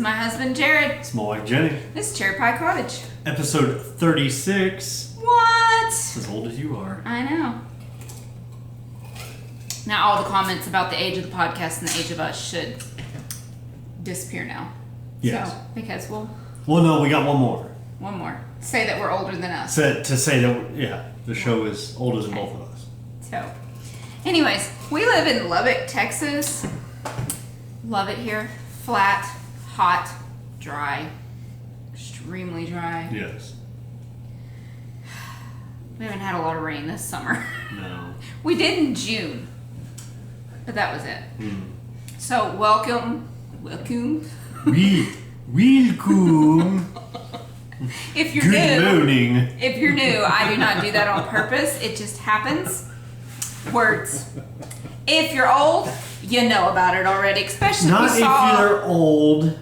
my husband, Jared. It's my wife, Jenny. This is CherryPieCottage. Episode 36. What? As old as you are. I know. Now all the comments about the age of the podcast and the age of us should disappear now. Yes. So, because Well, no, we got one more. one more. Say that we're older than us. To say that, the show is older than both of us. So, anyways, we live in Lubbock, Texas. Love it here. Flat, hot, dry, extremely dry. Yes. We haven't had a lot of rain this summer. No. We did in June, but that was it. So, welcome. Welcome. If you're Good new, morning. if you're new, I do not do that on purpose. It just happens. Words. If you're old, you know about it already. Especially Not if you saw if you're old.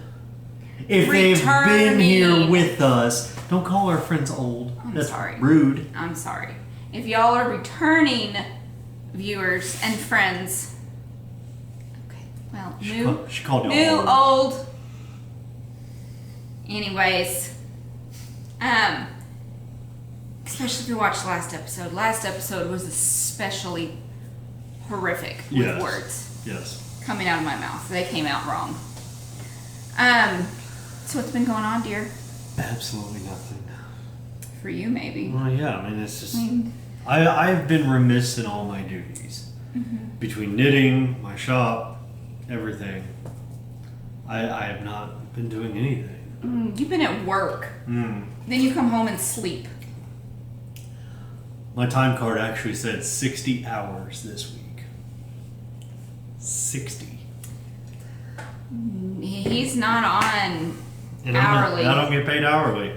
If they've been here Returning. with us. Don't call our friends old. I'm That's sorry. rude. I'm sorry. If y'all are returning viewers and friends. Okay. Well, She called you new, old. old. Anyways. Especially if you watched last episode. Last episode was especially horrific with Yes. words Yes. coming out of my mouth. They came out wrong. So what's been going on, dear? Absolutely nothing. For you, maybe. Well, yeah, I mean, it's just... I mean, I've been remiss in all my duties. Between knitting, my shop, everything. I have not been doing anything. you've been at work. Then you come home and sleep. My time card actually said 60 hours this week. 60. He's not on And hourly. I don't get paid hourly.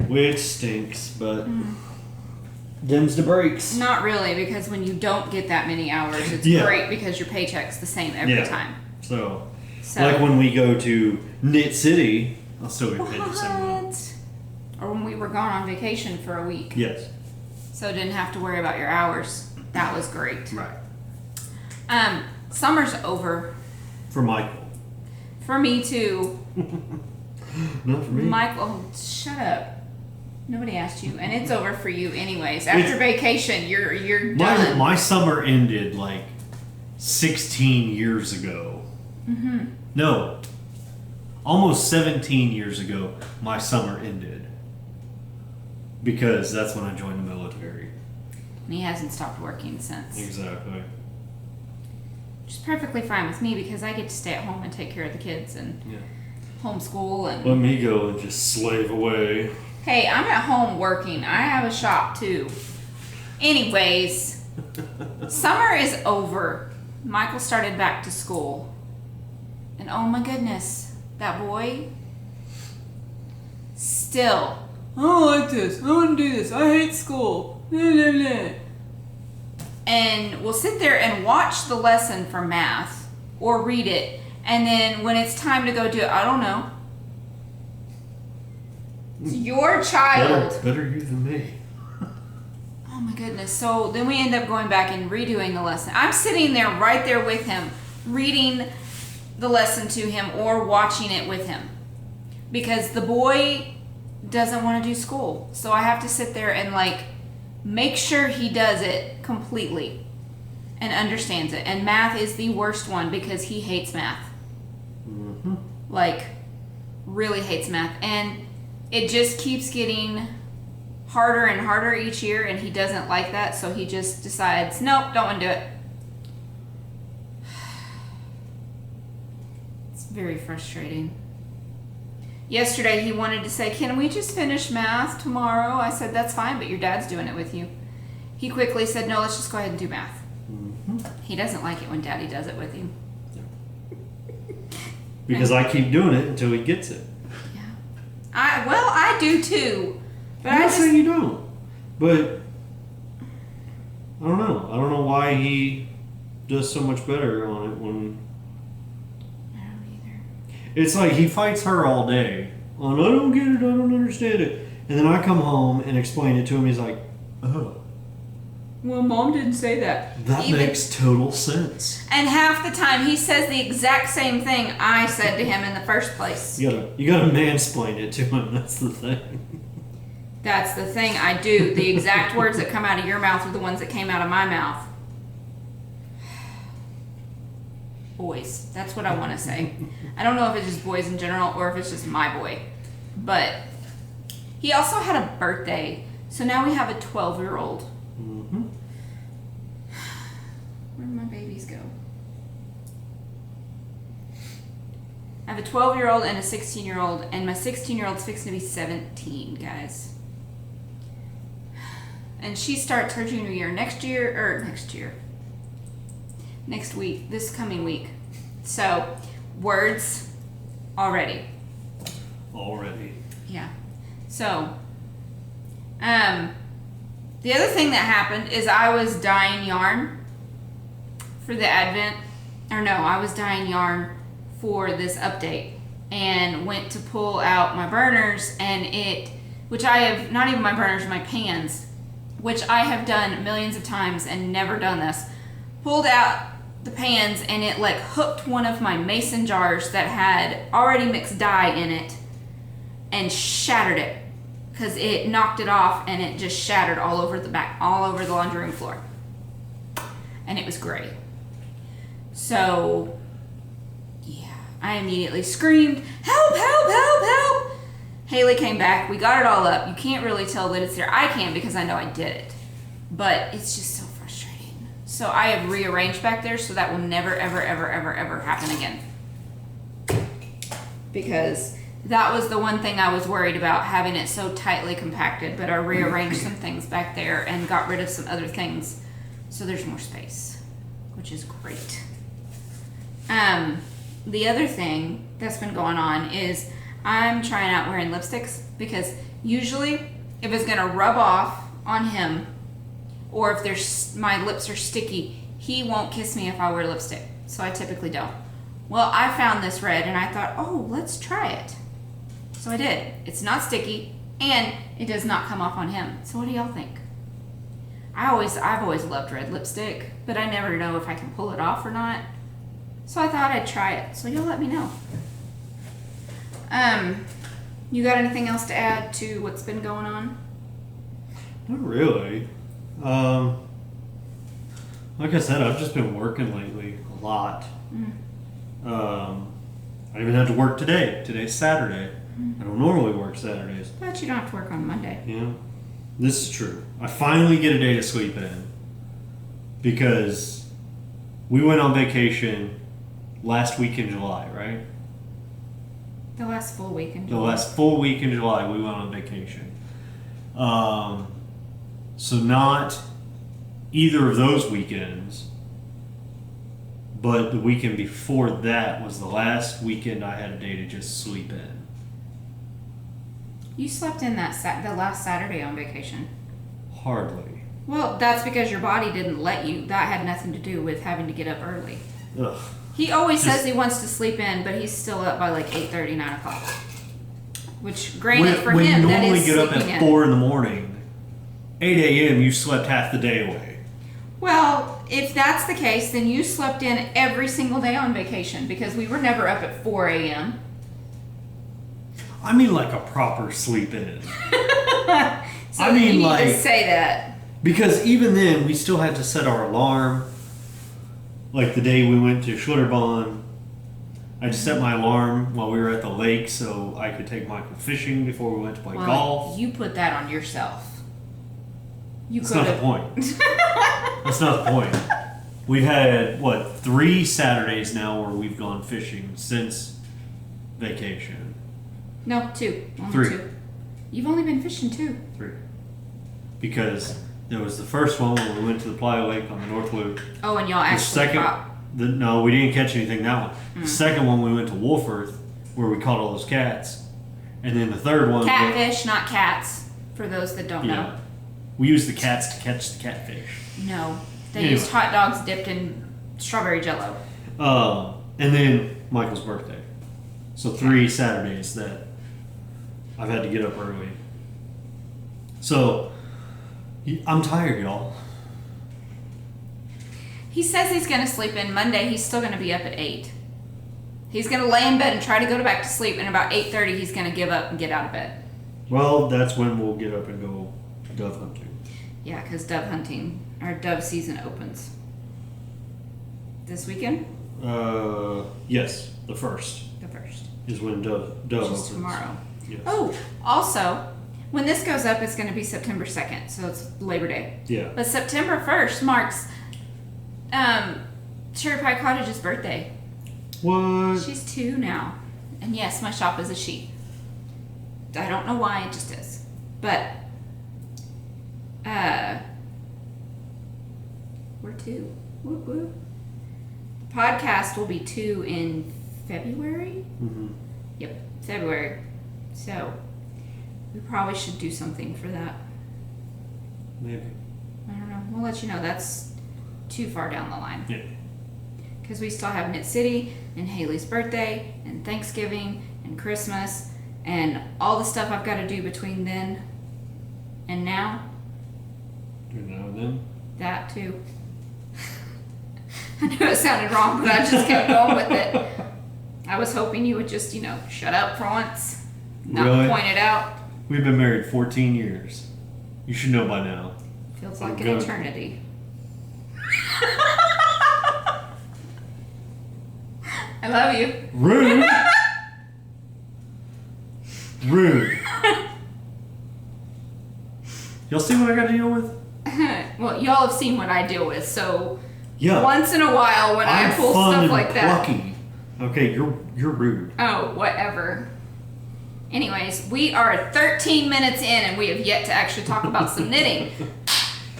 Which stinks, but dims the brakes. Not really, because when you don't get that many hours, it's Yeah. great because your paycheck's the same every time. So, So, like when we go to Knit City, I'll still get paid the same amount. what? Or when we were gone on vacation for a week. Yes. So didn't have to worry about your hours. That was great. Right. Summer's over. For Michael. For me too. Not for me. Michael, shut up. Nobody asked you. And it's over for you anyways. After vacation, you're done. My summer ended like 16 years ago. No. Almost 17 years ago, my summer ended. Because that's when I joined the military. And he hasn't stopped working since. Exactly. Which is perfectly fine with me because I get to stay at home and take care of the kids and homeschool and... Let me go and just slave away. Hey, I'm at home working. I have a shop too. Anyways, summer is over. Michael started back to school. And oh my goodness, that boy still, I don't like this. I don't want to do this. I hate school. And we'll sit there and watch the lesson for math or read it. And then when it's time to go do it, I don't know. It's your child. Better you than me. Oh my goodness. So then we end up going back and redoing the lesson. I'm sitting there right there with him, reading the lesson to him or watching it with him. Because the boy doesn't want to do school. So I have to sit there and make sure he does it completely and understands it. And math is the worst one because he hates math. Really hates math. And it just keeps getting harder and harder each year, and he doesn't like that, so he just decides, nope, don't want to do it. It's very frustrating. Yesterday he wanted to say, can we just finish math tomorrow? I said, that's fine, but your dad's doing it with you. He quickly said, no, let's just go ahead and do math. He doesn't like it when daddy does it with him. Because I keep doing it until he gets it. Yeah. I do too. But I'm I not just... saying you don't. But I don't know. I don't know why he does so much better on it when... I don't either. It's like he fights her all day on, I don't get it, I don't understand it. And then I come home and explain it to him. He's like, oh. Well, Mom didn't say that. That makes total sense. And half the time he says the exact same thing I said to him in the first place. You gotta mansplain it to him. That's the thing. That's the thing I do. The exact words that come out of your mouth are the ones that came out of my mouth. Boys. That's what I want to say. I don't know if it's just boys in general or if it's just my boy. But he also had a birthday. So now we have a 12-year-old. Mm-hmm. Where did my babies go? I have a 12-year-old and a 16-year-old, and my 16-year-old's fixing to be 17, guys. And she starts her junior year next week, this coming week. So, words already. Yeah. So, the other thing that happened is I was dyeing yarn for the Advent, I was dyeing yarn for this update and went to pull out my burners which I have, not even my burners, my pans, which I have done millions of times and never done this, pulled out the pans and it like hooked one of my mason jars that had already mixed dye in it and shattered it because it knocked it off and it just shattered all over the laundry room floor. And it was gray. So, yeah, I immediately screamed, "Help, help, help, help!" Haley came back. We got it all up. You can't really tell that it's there. I can because I know I did it. But it's just so frustrating. So I have rearranged back there so that will never, ever, ever, ever, ever happen again. Because that was the one thing I was worried about, having it so tightly compacted. But I rearranged some things back there and got rid of some other things. So there's more space, which is great. The other thing that's been going on is I'm trying out wearing lipsticks because usually if it's going to rub off on him or if my lips are sticky, he won't kiss me if I wear lipstick. So I typically don't. Well, I found this red and I thought, oh, let's try it. So I did. It's not sticky and it does not come off on him. So what do y'all think? I've always loved red lipstick, but I never know if I can pull it off or not. So I thought I'd try it. So you'll let me know. You got anything else to add to what's been going on? Not really. Like I said, I've just been working lately a lot. I even had to work today. Today's Saturday. I don't normally work Saturdays. But you don't have to work on Monday. Yeah. This is true. I finally get a day to sleep in because we went on vacation last week in July, right? The last full week in July. The last full week in July, we went on vacation. So not either of those weekends, but the weekend before that was the last weekend I had a day to just sleep in. You slept in the last Saturday on vacation. Hardly. Well, that's because your body didn't let you. That had nothing to do with having to get up early. Ugh. He always says he wants to sleep in, but he's still up by like 8:30, 9 o'clock. Which, granted, for him, that is sleeping in. When you normally get up at 4 in the morning, 8 a.m., you slept half the day away. Well, if that's the case, then you slept in every single day on vacation because we were never up at 4 a.m. I mean like a proper sleep in. So I mean, you need to say that. Because even then, we still had to set our alarm. Like the day we went to Schlitterbahn, I just set my alarm while we were at the lake so I could take Michael fishing before we went to play golf. You put that on yourself. That's not the point. That's not the point. We've had, 3 Saturdays now where we've gone fishing since vacation. No, 2. Only 3. 2. You've only been fishing 2. 3. Because there was the first one when we went to the Playa Lake on the North Loop. Oh, and y'all actually caught. No, we didn't catch anything that one. The second one we went to Wolford where we caught all those cats. And then the third one... Catfish, not cats, for those that don't know. We used the cats to catch the catfish. No. They used hot dogs dipped in strawberry jello. And then Michael's birthday. So 3 Saturdays that I've had to get up early. So, I'm tired, y'all. He says he's going to sleep in. Monday, he's still going to be up at 8. He's going to lay in bed and try to go back to sleep, and about 8:30, he's going to give up and get out of bed. Well, that's when we'll get up and go dove hunting. Yeah, because dove season opens. This weekend? Yes, the 1st. The 1st. Is when dove Which opens. is tomorrow. Yes. Oh, also, when this goes up, it's going to be September 2nd, so it's Labor Day. Yeah. But September 1st marks CherryPieCottage's birthday. What? She's 2 now. And yes, my shop is a she. I don't know why, it just is. But, we're 2. Whoop whoop. The podcast will be 2 in February? Mm-hmm. Yep, February. So, we probably should do something for that. Maybe. I don't know. We'll let you know. That's too far down the line. Yeah. Because we still have Knit City and Haley's birthday and Thanksgiving and Christmas and all the stuff I've got to do between then and now. Between now and then? That too. I knew it sounded wrong, but I just kept going with it. I was hoping you would just, shut up for once. Not Really? point it out. We've been married 14 years. You should know by now. Feels like an Good. eternity. I love you. Rude. Rude. Y'all see what I got to deal with? Well, y'all have seen what I deal with, so Yeah. once in a while when I pull fun stuff and like that. plucky. Okay, you're rude. Oh, whatever. Anyways, we are 13 minutes in and we have yet to actually talk about some knitting.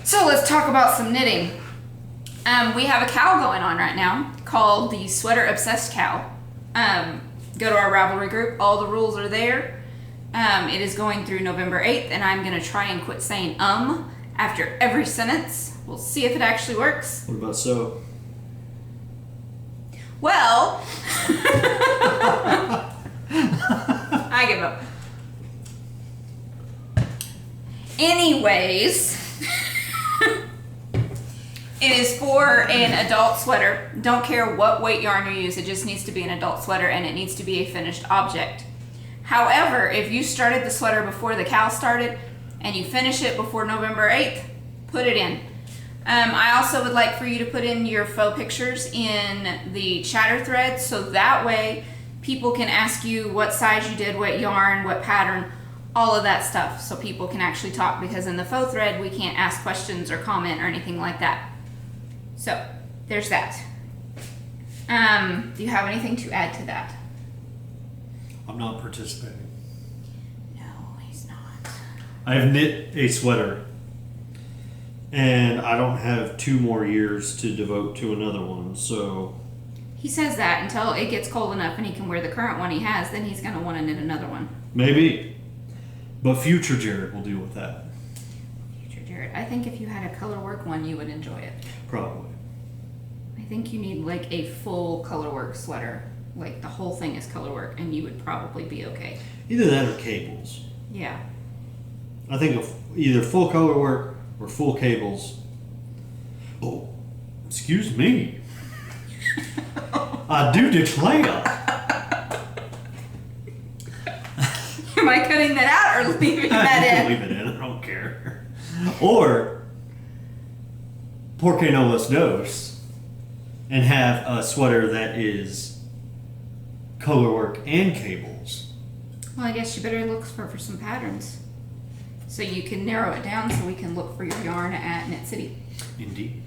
So let's talk about some knitting. We have a cowl going on right now called the Sweater Obsessed Cowl. Go to our Ravelry group. All the rules are there. It is going through November 8th, and I'm going to try and quit saying after every sentence. We'll see if it actually works. What about so? Well, I give up. Anyways, it is for an adult sweater. Don't care what weight yarn you use, it just needs to be an adult sweater and it needs to be a finished object. However, if you started the sweater before the cowl started and you finish it before November 8th, put it in. I also would like for you to put in your faux pictures in the chatter thread so that way people can ask you what size you did, what yarn, what pattern, all of that stuff, so people can actually talk, because in the faux thread we can't ask questions or comment or anything like that. So there's that. Do you have anything to add to that? I'm not participating. No, he's not. I have knit a sweater, and I don't have 2 more years to devote to another one, so... He says that until it gets cold enough and he can wear the current one he has, then he's going to want to knit another one. Maybe. But future Jared will deal with that. Future Jared. I think if you had a color work one, you would enjoy it. Probably. I think you need like a full color work sweater. Like the whole thing is color work and you would probably be okay. Either that or cables. Yeah. I think of either full color work or full cables. Oh, excuse me. I do declare. Am I cutting that out or leaving that in? Leave it in. I don't care. Or porque no los dos, and have a sweater that is color work and cables. Well, I guess you better look for some patterns. So you can narrow it down so we can look for your yarn at Knit City. Indeed.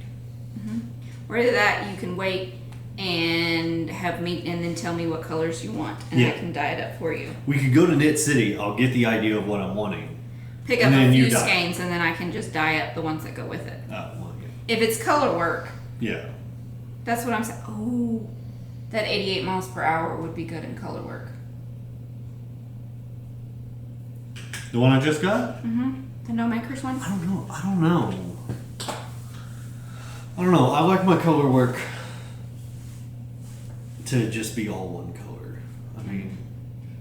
Or either that, you can wait and have me, and then tell me what colors you want, and I Yeah. can dye it up for you. We could go to Knit City. I'll get the idea of what I'm wanting. Pick up And a then you few dye. skeins, and then I can just dye up the ones that go with it. Well, If it's color work, yeah. that's what I'm saying. Oh, that 88 miles per hour would be good in color work. The one I just got? The No Makers one? I don't know. I like my color work to just be all one color. I mean,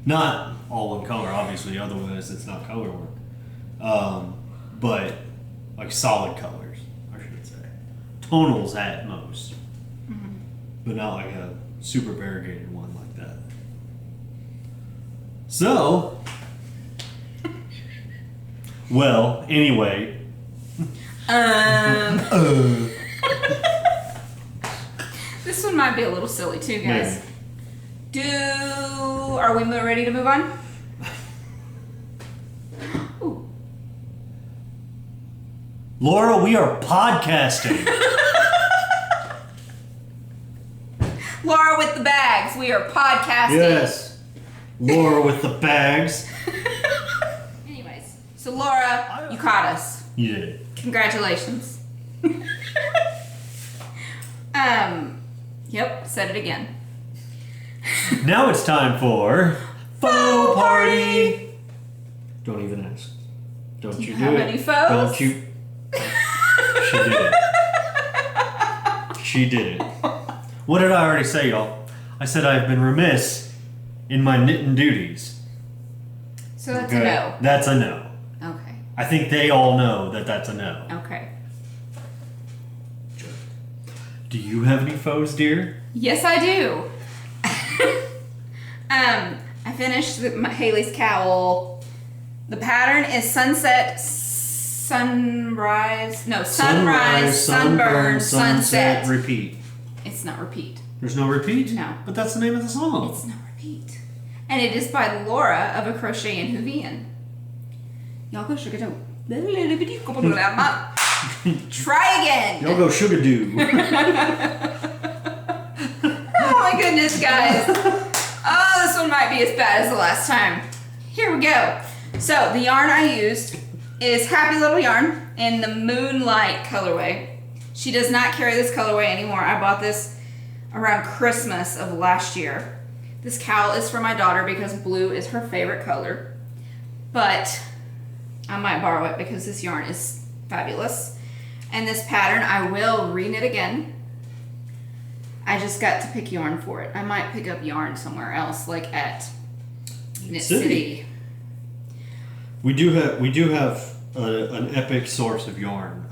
not all one color, obviously, otherwise it's not color work. But like solid colors, I should say. tonals at most. But not like a super variegated one like that. So, well, anyway. This one might be a little silly too, guys. Are we ready to move on? Ooh. Laura, we are podcasting. Laura with the bags. We are podcasting. Yes. Laura with the bags. Anyways, so Laura, you caught us. You did it. Congratulations. Yep, said it again. Now it's time for faux party. Don't even ask. Don't you do have it. any faux? Don't you. She did it. She did it. What did I already say, y'all? I said I've been remiss in my knitting duties. So that's a no. That's a no. Okay. I think they all know that that's a no. Okay. Do you have any faux, dear? Yes, I do. I finished my Halleys cowl. The pattern is sunrise, sunburn, sunset. Repeat. It's not repeat. There's no repeat? No. But that's the name of the song. It's not repeat. And it is by Laura of A Crochet in Hoovian. Y'all go sugar do. Try again. Y'all go sugar do. Oh my goodness, guys. Oh, this one might be as bad as the last time. Here we go. So the yarn I used is Happy Little Yarn in the Moonlight colorway. She does not carry this colorway anymore. I bought this around Christmas of last year. This cowl is for my daughter because blue is her favorite color. But I might borrow it because this yarn is fabulous. And this pattern I will reknit again. I just got to pick yarn for it. I might pick up yarn somewhere else, like at Knit City. We do have an epic source of yarn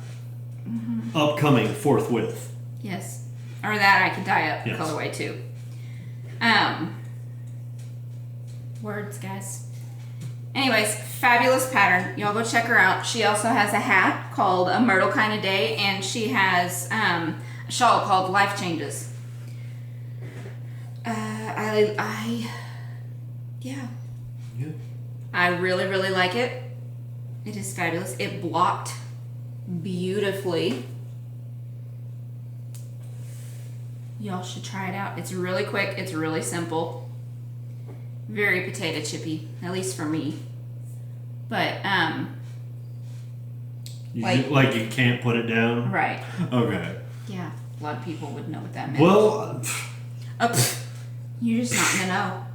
upcoming forthwith. Yes, or that I could dye up Yes. colorway too. Words, guys. Anyways, fabulous pattern. Y'all go check her out. She also has a hat called A Myrtle Kind of Day, and she has a shawl called Life Changes. Yeah. I really, really like it. It is fabulous. It blocked beautifully. Y'all should try it out. It's really quick. It's really simple. Very potato chippy, at least for me. But, like you can't put it down? Right. Okay. Yeah, a lot of people would know what that meant. Well, you're just not gonna know.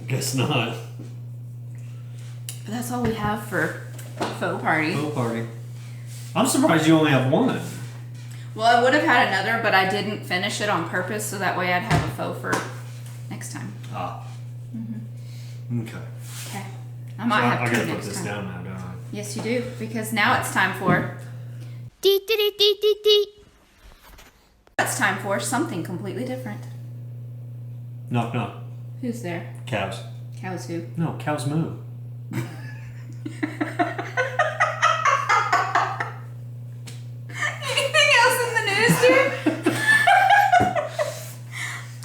I guess not. But that's all we have for faux party. Faux party. I'm surprised you only have one. Well, I would have had another, but I didn't finish it on purpose, so that way I'd have a faux for next time. Ah. Okay. Okay. I might have I two gotta put next this time. down now, don't I? Yes, you do, because now it's time for... Deet, deet, deet, deet, deet. It's time for something completely different. Knock, knock. Who's there? Cows. Cows who? No, cows moo. Anything else in the news, dude?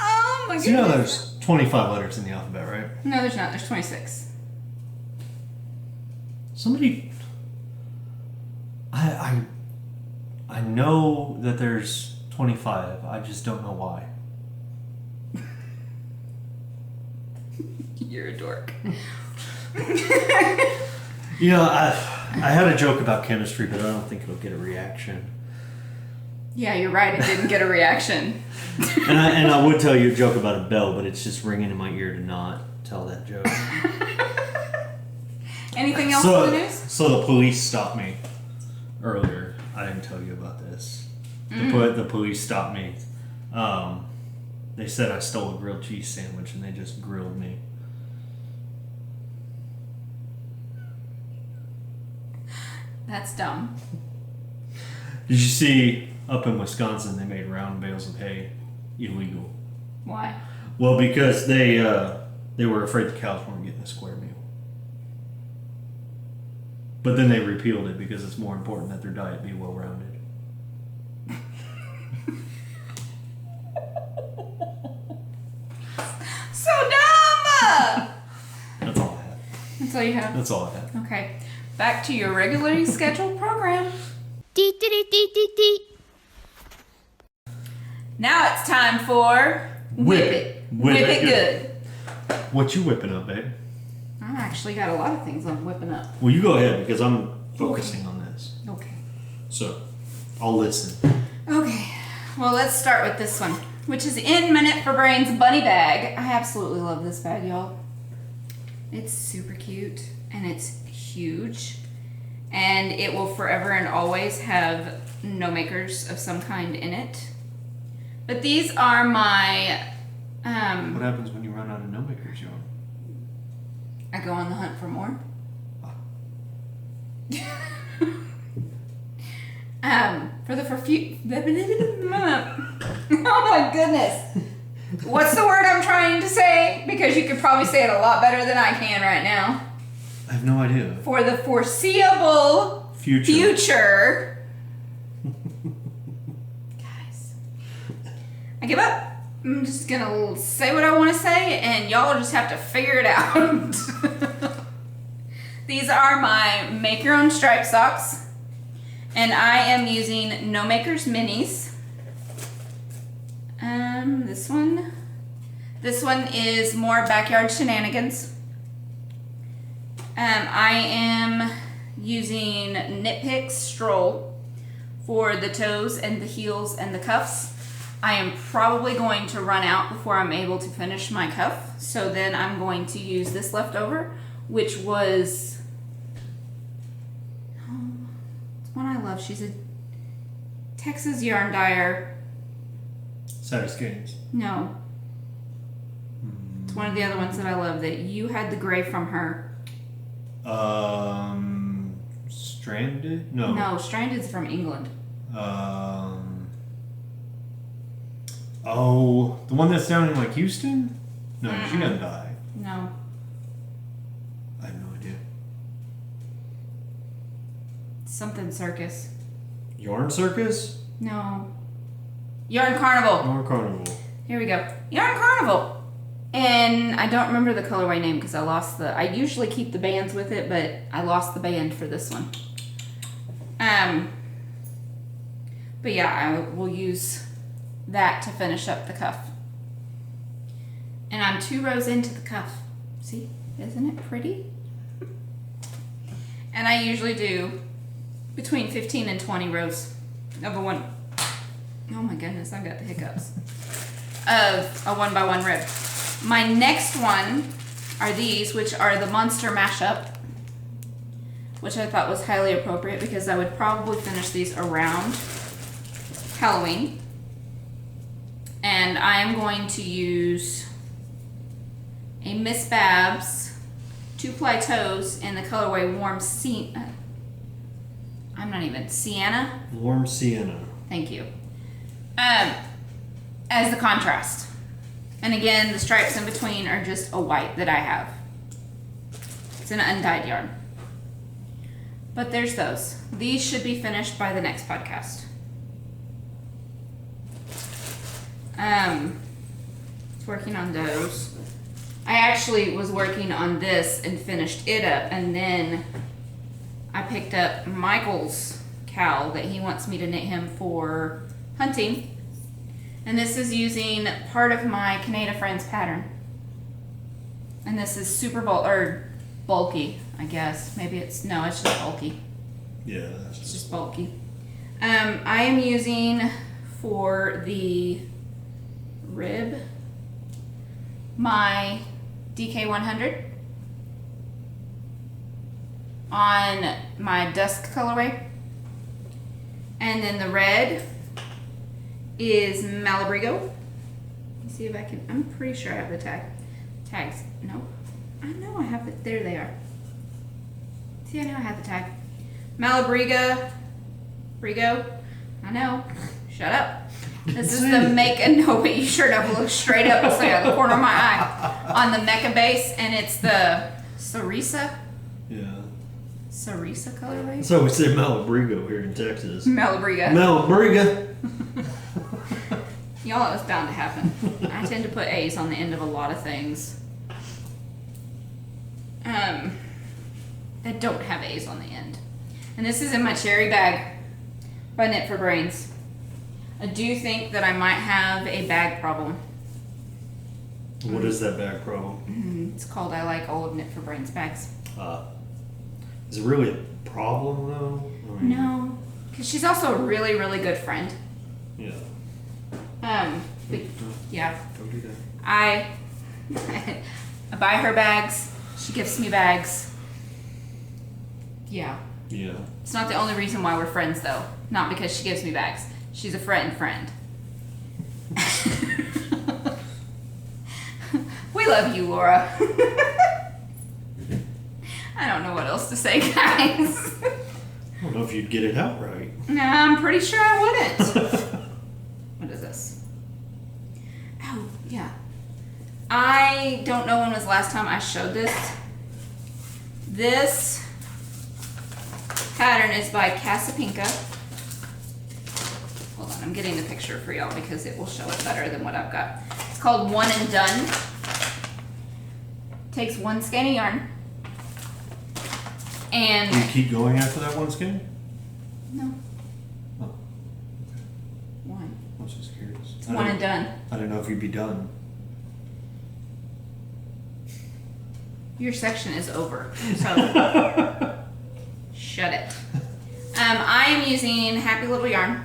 Oh my goodness. So you know there's 25 letters in the alphabet, right? No, there's not. There's 26. Somebody... I know that there's 25. I just don't know why. You're a dork. You know, I had a joke about chemistry, but I don't think it'll get a reaction. Yeah, you're right. It didn't get a reaction. And I would tell you a joke about a bell, but it's just ringing in my ear to not tell that joke. Anything else in the news? So the police stopped me earlier. I didn't tell you about this. The police stopped me. They said I stole a grilled cheese sandwich, and they just grilled me. That's dumb. Did you see up in Wisconsin, they made round bales of hay illegal. Why? Well, because they were afraid the cows weren't getting a square meal. But then they repealed it because it's more important that their diet be well-rounded. So dumb! That's all I have. That's all you have? That's all I have. Okay. Back to your regularly scheduled program. Deet, deet, deet, deet, deet. Now it's time for Whip It. Whip it good. What you whipping up, babe? I actually got a lot of things I'm whipping up. Well, you go ahead because I'm focusing on this. Okay. So, I'll listen. Okay. Well, let's start with this one, which is In Minute for Brains Bunny Bag. I absolutely love this bag, y'all. It's super cute and it's huge. And it will forever and always have no makers of some kind in it. But these are my... What happens when you run out of no makers, y'all? I go on the hunt for more. For the oh my goodness. What's the word I'm trying to say? Because you could probably say it a lot better than I can right now. I have no idea. For the foreseeable future. Guys, I give up. I'm just gonna say what I want to say, and y'all just have to figure it out. These are my make your own stripe socks, and I am using No Makers Minis. This one is more backyard shenanigans. I am using Knit Stroll for the toes and the heels and the cuffs. I am probably going to run out before I'm able to finish my cuff. So then I'm going to use this leftover, which was, it's one I love. She's a Texas yarn dyer. Saturday Skeins. No. It's one of the other ones that I love that you had the gray from her. Stranded? No. No, Stranded's from England. Oh, the one that's down in like Houston? No, she doesn't die. No. I have no idea. Something circus. Yarn Circus? No. Yarn Carnival. Yarn Carnival. Here we go. Yarn Carnival. And I don't remember the colorway name because I lost I usually keep the bands with it, but I lost the band for this one. But yeah, I will use that to finish up the cuff. And I'm 2 rows into the cuff. See, isn't it pretty? And I usually do between 15 and 20 rows of a one. Oh my goodness, I've got the hiccups. Of a 1x1 rib. My next one are these, which are the Monster Mashup, which I thought was highly appropriate because I would probably finish these around Halloween. And I am going to use a Miss Babs 2-ply toes in the colorway Warm Sienna. Warm Sienna. Thank you. As the contrast. And again, the stripes in between are just a white that I have. It's an undyed yarn. But there's those. These should be finished by the next podcast. Working on those. I actually was working on this and finished it up, and then I picked up Michael's cowl that he wants me to knit him for hunting. And this is using part of my Canada Friends pattern. And this is super bulky, I guess. Maybe it's just bulky. Yeah, it's just bulky. I am using for the rib my DK100 on my dusk colorway. And then the red is Malabrigo. Let me see if I can, I'm pretty sure I have the tags. Nope. I know I have it. There they are. See, I know I have the tag. Malabrigo. I know. Shut up. This is the no, but you sure enough look straight up. It's like out of the corner of my eye on the mecha base, and it's the Sarisa. Yeah. Sarisa colorway. So we say Malabrigo here in Texas. Malabriga. Malabriga. Y'all, it was bound to happen. I tend to put A's on the end of a lot of things. That don't have A's on the end. And this is in my cherry bag by Knit for Brains. I do think that I might have a bag problem. What is that bag problem? It's called I Like All of Knit for Brains bags. Is it really a problem though? I mean, No, because she's also a really, really good friend. Yeah. But, yeah. Don't do that. I buy her bags. She gives me bags. Yeah. Yeah. It's not the only reason why we're friends, though. Not because she gives me bags. She's a friend. We love you, Laura. I don't know what else to say, guys. I don't know if you'd get it out right. No, I'm pretty sure I wouldn't. What is this? Oh, yeah. I don't know when was the last time I showed this. This pattern is by Casapinka. Hold on, I'm getting the picture for y'all because it will show it better than what I've got. It's called One and Done. Takes one skein of yarn. And Do you keep going after that one skein? no, Oh, one. I was just curious. It's one and done. I didn't know if you'd be done. Your section is over, so shut it. I am using Happy Little Yarn.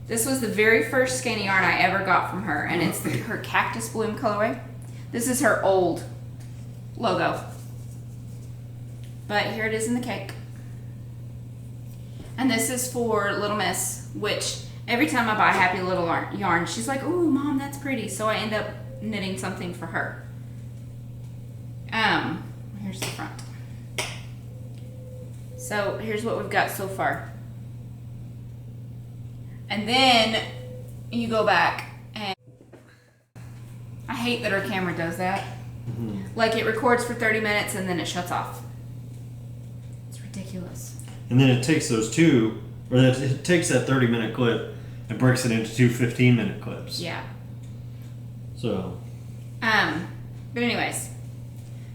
This was the very first skein of yarn I ever got from her, and it's her Cactus Bloom colorway. This is her old logo, but here it is in the cake. And this is for Little Miss, which every time I buy Happy Little Yarn, she's like, "Ooh, Mom, that's pretty." So I end up knitting something for her. Here's the front. So here's what we've got so far. And then you go back and I hate that our camera does that. Like it records for 30 minutes and then it shuts off. It's ridiculous. And then it takes those two, or it takes that 30-minute clip and breaks it into two 15-minute clips. Yeah. So. But anyways,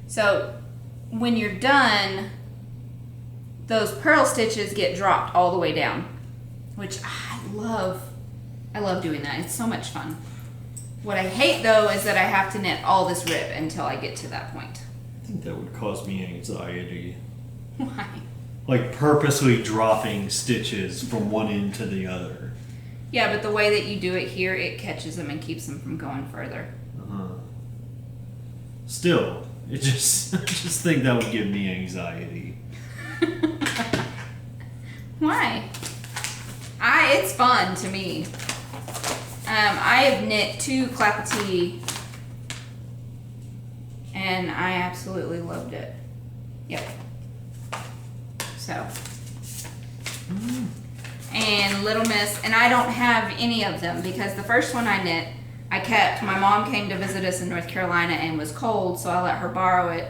so when you're done, those purl stitches get dropped all the way down, which I love. I love doing that. It's so much fun. What I hate though is that I have to knit all this rib until I get to that point. I think that would cause me anxiety. Why? Like purposely dropping stitches from one end to the other. Yeah, but the way that you do it here, it catches them and keeps them from going further. Still, I just think that would give me anxiety. Why? It's fun to me. I have knit 2 Clapetee and I absolutely loved it. Yep. So. And Little Miss, and I don't have any of them because the first one I knit, I kept. My mom came to visit us in North Carolina and was cold, so I let her borrow it,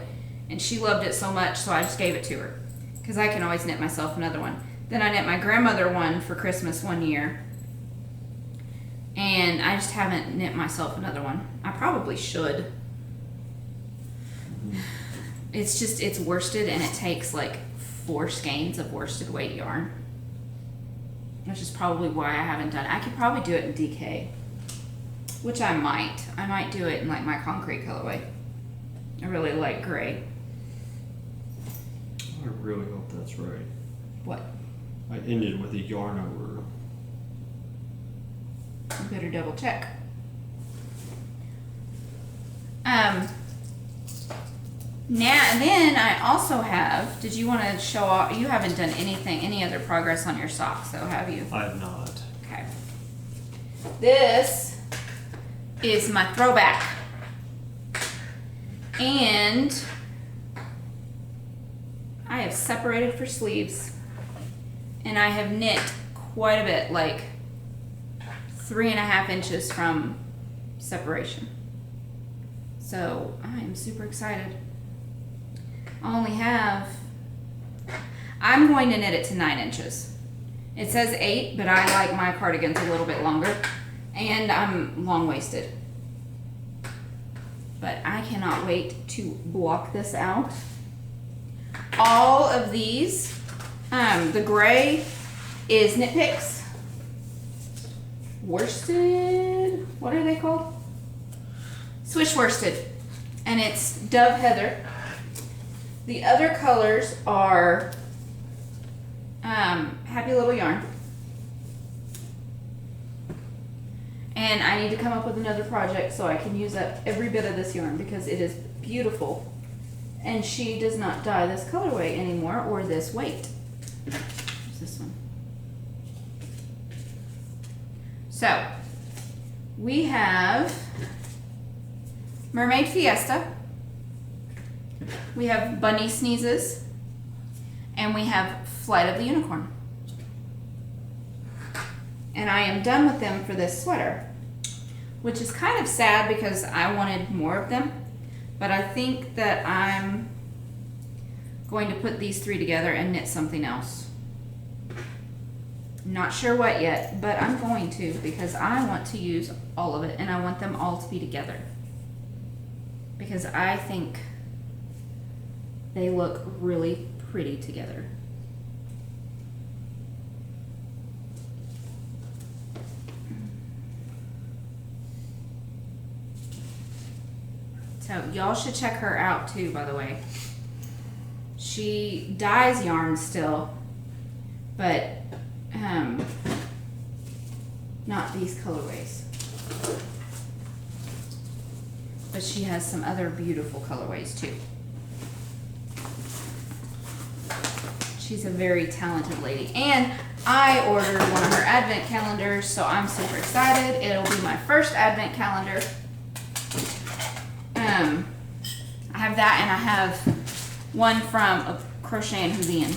and she loved it so much, so I just gave it to her because I can always knit myself another one. Then I knit my grandmother one for Christmas one year, and I just haven't knit myself another one. I probably should. It's just, it's worsted, and it takes like 4 skeins of worsted weight yarn, which is probably why I haven't done it. I could probably do it in DK, which I might. I might do it in like my concrete colorway. I really like gray. I really hope that's right. What? I ended with a yarn over. You better double check. Now and then I also have. Did you want to show off? You haven't done anything, any other progress on your socks, though, have you? I have not. Okay. This is my throwback, and I have separated for sleeves, and I have knit quite a bit, like 3.5 inches from separation. So I am super excited. I'm going to knit it to 9 inches. It says 8, but I like my cardigans a little bit longer, and I'm long-waisted. But I cannot wait to block this out. All of these, the gray is Knit Picks. Worsted, what are they called? Swish worsted, and it's Dove Heather. The other colors are Happy Little Yarn. And I need to come up with another project so I can use up every bit of this yarn because it is beautiful. And she does not dye this colorway anymore or this weight. What's this one? So, we have Mermaid Fiesta. We have Bunny Sneezes. And we have Flight of the Unicorn. And I am done with them for this sweater, which is kind of sad because I wanted more of them. But I think that I'm going to put these 3 together and knit something else. Not sure what yet, but I'm going to because I want to use all of it and I want them all to be together. Because I think they look really pretty together. So y'all should check her out too, by the way. She dyes yarn still, but not these colorways. But she has some other beautiful colorways too. She's a very talented lady. And I ordered one of her advent calendars, so I'm super excited. It'll be my first advent calendar. I have that, and I have one from a Crochet and Houlihan.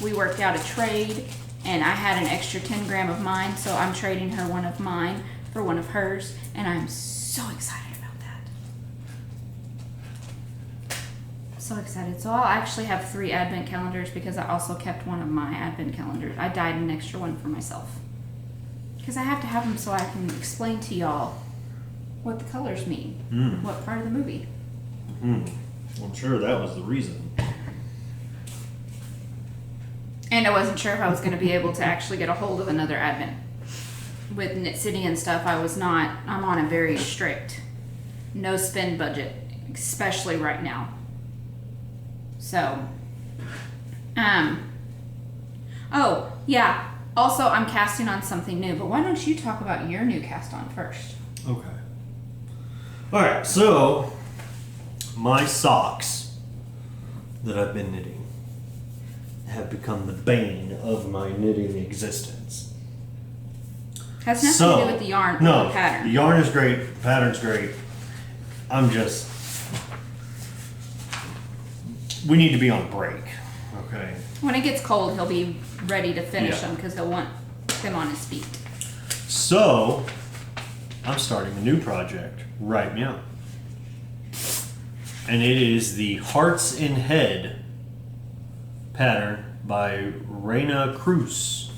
We worked out a trade, and I had an extra 10 gram of mine, so I'm trading her one of mine for one of hers, and I'm so excited about that. So excited. So I'll actually have 3 advent calendars because I also kept one of my advent calendars. I dyed an extra one for myself because I have to have them so I can explain to y'all what the colors mean, what part of the movie. I'm sure that was the reason. And I wasn't sure if I was going to be able to actually get a hold of another advent. With Knit City and stuff, I'm on a very strict no spend budget, especially right now. So, oh, yeah. Also, I'm casting on something new, but why don't you talk about your new cast on first? Okay. All right, so my socks that I've been knitting have become the bane of my knitting existence. Has nothing to do with the yarn or the pattern. The yarn is great, the pattern's great. We need to be on break, okay? When it gets cold, he'll be ready to finish them because he'll want them on his feet. So, I'm starting a new project right now. And it is the Hearts in Head pattern by Raina Cruz.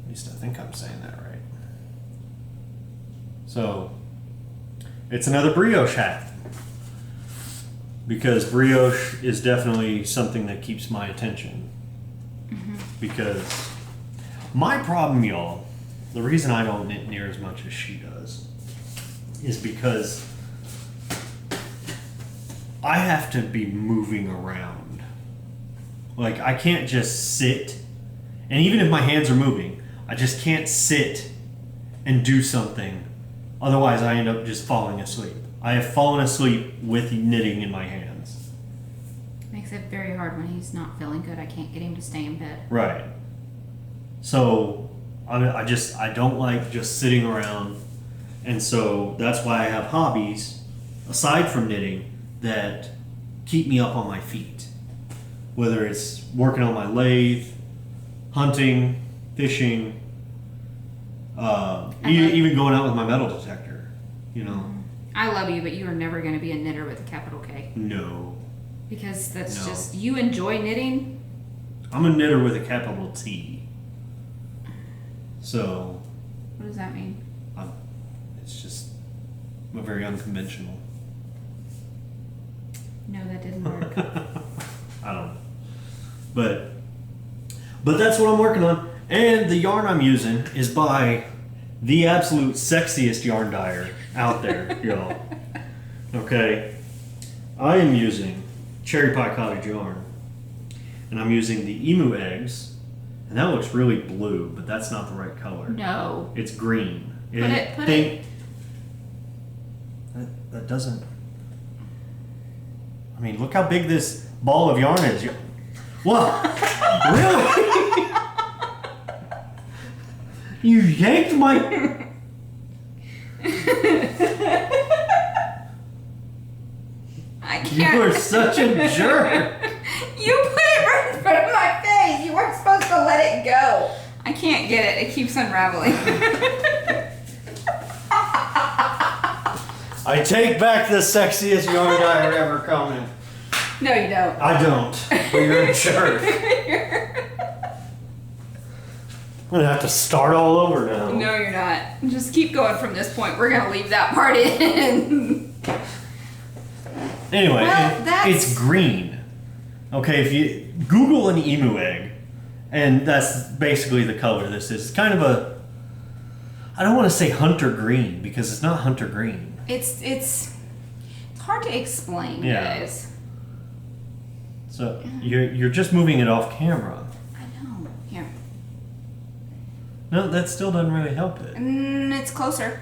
At least I think I'm saying that right. So, it's another brioche hat. Because brioche is definitely something that keeps my attention. Because my problem, y'all, the reason I don't knit near as much as she does is because I have to be moving around. Like, I can't just sit, and even if my hands are moving, I just can't sit and do something. Otherwise, I end up just falling asleep. I have fallen asleep with knitting in my hands. Makes it very hard when he's not feeling good. I can't get him to stay in bed. Right. So, I don't like just sitting around. And so, that's why I have hobbies, aside from knitting, that keep me up on my feet. Whether it's working on my lathe, hunting, fishing, Even going out with my metal detector, you know. I love you, but you are never going to be a knitter with a capital K. No. Because that's just, you enjoy knitting? I'm a knitter with a capital T. So. What does that mean? It's just very unconventional. No, that didn't work. I don't know. But that's what I'm working on. And the yarn I'm using is by the absolute sexiest yarn dyer out there, y'all. Okay. I am using CherryPieCottage yarn. And I'm using the emu eggs. And that looks really blue, but that's not the right color. No. It's green. Put it. That doesn't. I mean, look how big this ball of yarn is. What? Really? You yanked my. I can't. You are such a jerk. You put it right in front of my face. You weren't supposed to let it go. I can't get it. It keeps unraveling. I take back the sexiest yarn dyer ever coming. No, you don't. I don't. But you're a jerk. I'm gonna have to start all over now. No, you're not. Just keep going from this point. We're gonna leave that part in. Anyway, Well, it's green. Okay, if you Google an emu egg, and that's basically the color this is. It's kind of a, I don't want to say hunter green because it's not hunter green. It's hard to explain, Yeah. guys. So you're just moving it off camera. I know. Here. No, that still doesn't really help it. It's closer.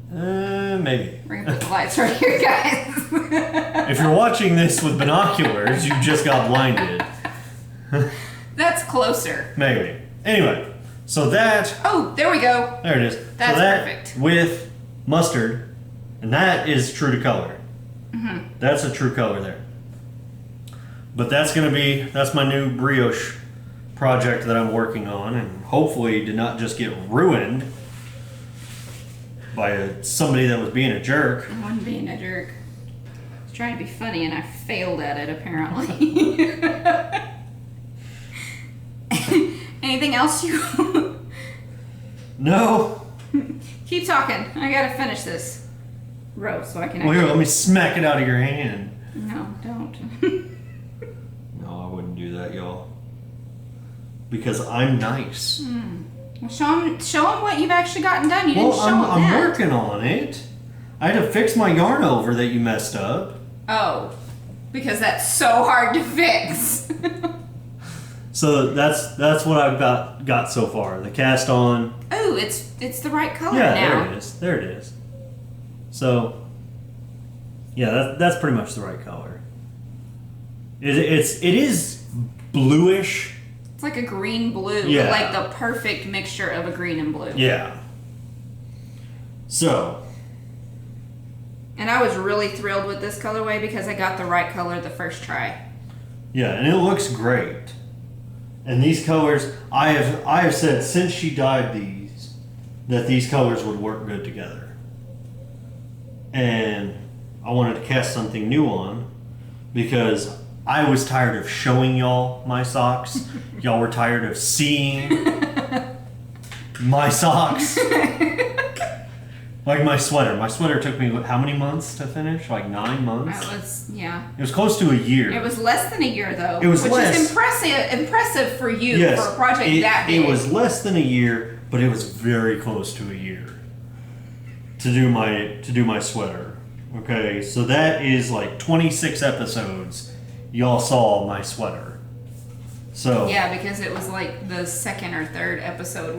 Maybe. We're gonna put the lights right here, guys. If you're watching this with binoculars, you just got blinded. That's closer. Maybe. Anyway, so that. Oh, there we go. There it is. That's so that perfect. with mustard, and that is true to color. Mm-hmm. That's a true color there. But that's my new brioche project that I'm working on, and hopefully did not just get ruined by somebody that was being a jerk. I wasn't being a jerk. I was trying to be funny and I failed at it, apparently. Anything else you... No. Keep talking. I gotta finish this row so I can Well, here, actually... let me smack it out of your hand. No, don't. No, I wouldn't do that, y'all. Because I'm nice. Well, show them what you've actually gotten done. You didn't show them I'm that. working on it. I had to fix my yarn over that you messed up. Oh, because that's so hard to fix. So that's what I've got so far. The cast on. Oh, it's the right color Yeah, now. there it is. There it is. So, yeah, that's pretty much the right color. It is bluish. It's like a green blue, Yeah. but like the perfect mixture of a green and blue. Yeah. So. And I was really thrilled with this colorway because I got the right color the first try. Yeah, and it looks great. And these colors, I have said since she dyed these, that these colors would work good together. And I wanted to cast something new on because I was tired of showing y'all my socks. Y'all were tired of seeing my socks. Like my sweater. My sweater took me how many months to finish? Like 9 months? That was, yeah. It was close to a year. It was less than a year though. It was which less. is impressive for you Yes, for a project that big. It was less than a year, but it was very close to a year to do my sweater. Okay, so that is like 26 episodes. Y'all saw my sweater. So Yeah, because it was like the second or third episode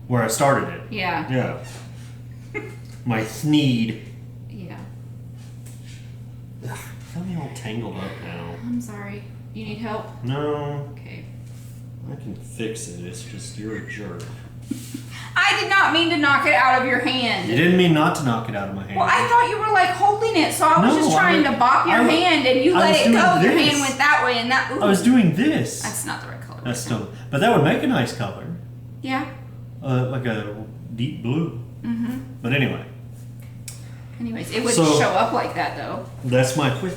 where I started it. Yeah. Yeah. My thneed. Yeah. Ugh, got me all tangled up now. I'm sorry. You need help? No, Okay. I can fix it. It's just you're a jerk. I did not mean to knock it out of your hand. You didn't mean not to knock it out of my hand. Well, I thought you were like holding it, so I was No, just trying to bop your hand and you I let was it doing go. Your this. hand went that way and that. Ooh. I was doing this. That's not the right color. That's still, but that would make a nice color. Yeah. Like a deep blue. Mm-hmm. But anyway. Anyways, it wouldn't show up like that though. That's my point.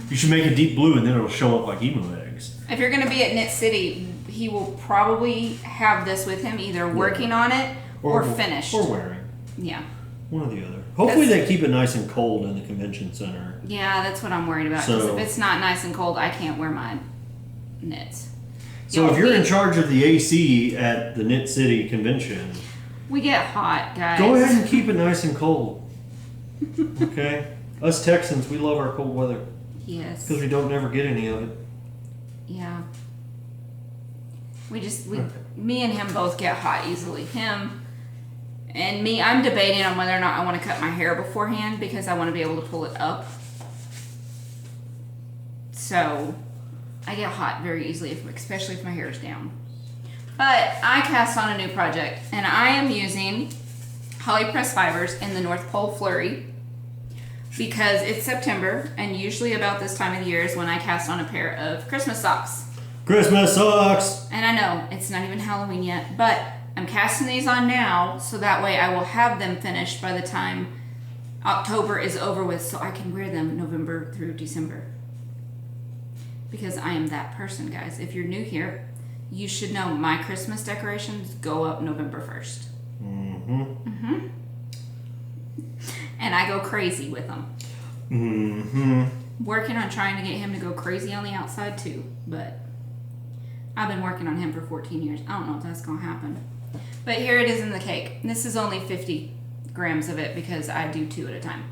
You should make a deep blue and then it'll show up like emu eggs. If you're going to be at Knit City, he will probably have this with him, either working on it or finished. Or wearing. Yeah. One or the other. Hopefully they keep it nice and cold in the convention center. Yeah, that's what I'm worried about. Because if it's not nice and cold, I can't wear my knits. So if you're in charge of the AC at the Knit City convention, we get hot, guys. go ahead and keep it nice and cold. Okay? Us Texans, we love our cold weather. Yes. Because we don't never get any of it. Yeah. Me and him both get hot easily. Him and me, I'm debating on whether or not I want to cut my hair beforehand because I want to be able to pull it up. So, I get hot very easily, especially if my hair is down. But I cast on a new project, and I am using Holly Press Fibers in the North Pole Flurry because it's September, and usually about this time of the year is when I cast on a pair of Christmas socks. Christmas socks! And I know, it's not even Halloween yet, but I'm casting these on now, so that way I will have them finished by the time October is over with, so I can wear them November through December. Because I am that person, guys. If you're new here, you should know my Christmas decorations go up November 1st. Mm-hmm. Mm-hmm. And I go crazy with them. Mm-hmm. Working on trying to get him to go crazy on the outside too, but I've been working on him for 14 years. I don't know if that's going to happen. But here it is in the cake. This is only 50 grams of it because I do 2 at a time.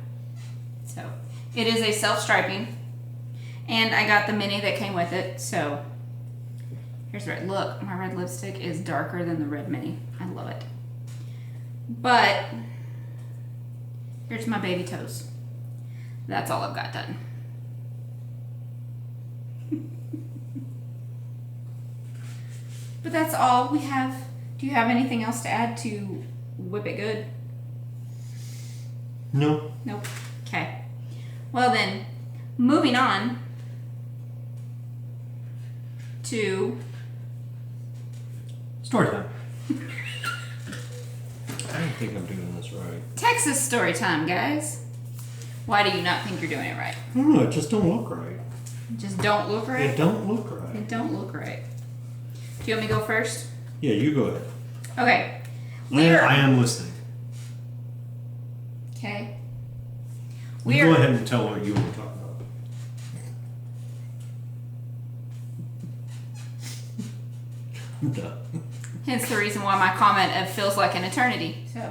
So it is a self-striping. And I got the mini that came with it. So here's red. Look, my red lipstick is darker than the red mini. I love it. But here's my baby toes. That's all I've got done. But that's all we have. Do you have anything else to add to Whip It Good? No. Nope. Okay. Well then, moving on to Story time. I don't think I'm doing this right. Texas story time, guys. Why do you not think you're doing it right? I don't know, it just don't look right. Just don't look right? It don't look right. It don't look right. Do you want me to go first? Yeah, you go ahead. Okay. I am listening. Okay. You go ahead and tell what you want to talk about. I'm done. Hence the reason why my comment of feels like an eternity. So,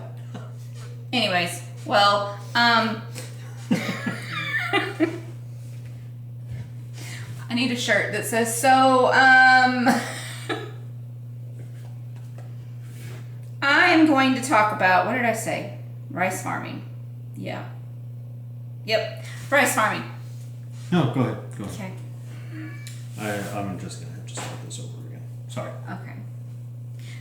anyways, well, I need a shirt that says so. I am going to talk about, what did I say? Rice farming. Yeah. Yep. Rice farming. No, go ahead. Go ahead. Okay. I'm just going to have to start this over again. Sorry. Okay.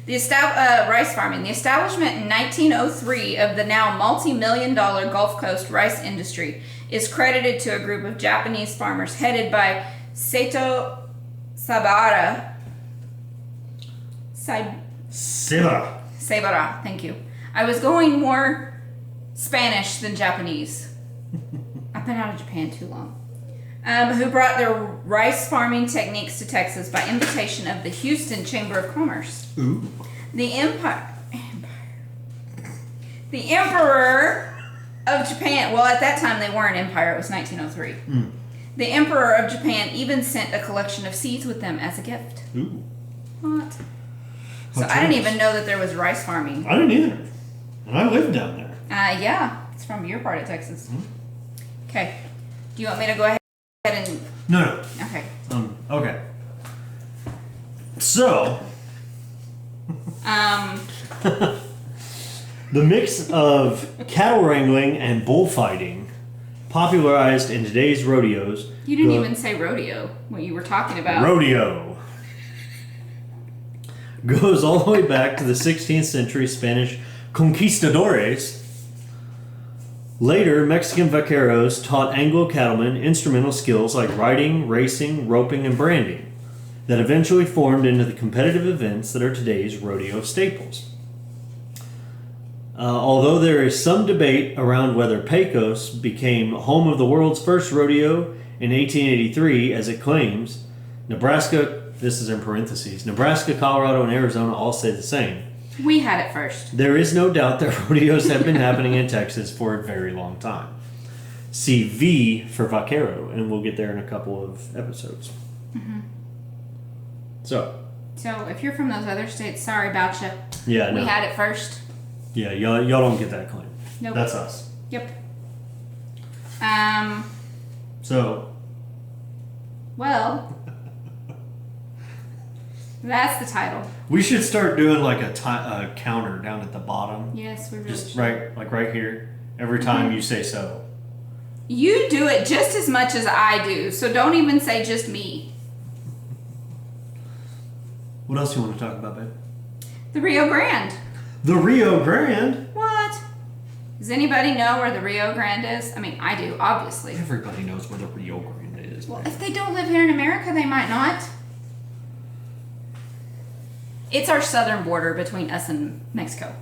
Rice farming. The establishment in 1903 of the now multi-million-dollar Gulf Coast rice industry is credited to a group of Japanese farmers headed by Sato Sabara. Sabara, thank you. I was going more Spanish than Japanese. I've been out of Japan too long. Who brought their rice farming techniques to Texas by invitation of the Houston Chamber of Commerce. Ooh. The Emperor of Japan, well, at that time they were an empire, it was 1903. Mm. The Emperor of Japan even sent a collection of seeds with them as a gift. Ooh. What? So I didn't even know that there was rice farming. I didn't either. And I lived down there. Yeah, it's from your part of Texas. Mm. Okay. Do you want me to go ahead and... No. Okay. Okay. So... The mix of cattle wrangling and bullfighting, popularized in today's rodeos... You didn't even say rodeo, what you were talking about. Rodeo. Goes all the way back to the 16th century Spanish conquistadores. Later, Mexican vaqueros taught Anglo cattlemen instrumental skills like riding, racing, roping, and branding that eventually formed into the competitive events that are today's rodeo staples. Although there is some debate around whether Pecos became home of the world's first rodeo in 1883, as it claims, Nebraska, this is in parentheses, Nebraska, Colorado, and Arizona all say the same. We had it first. There is no doubt that rodeos have been happening in Texas for a very long time. See V for vaquero, and we'll get there in a couple of episodes. Mm-hmm. So if you're from those other states, sorry about you. Yeah, We no. had it first. Yeah, y'all don't get that claim. Nope. That's us. Yep. So, Well, that's the title. we should start doing like a counter down at the bottom. Yes, we really Just should. right here. Every time you say so. You do it just as much as I do, so don't even say just me. What else you want to talk about, babe? The Rio Grande. The Rio Grande? What? Does anybody know where the Rio Grande is? I mean, I do, obviously. Everybody knows where the Rio Grande is. Well, babe. if they don't live here in America, they might not. It's our southern border between us and Mexico.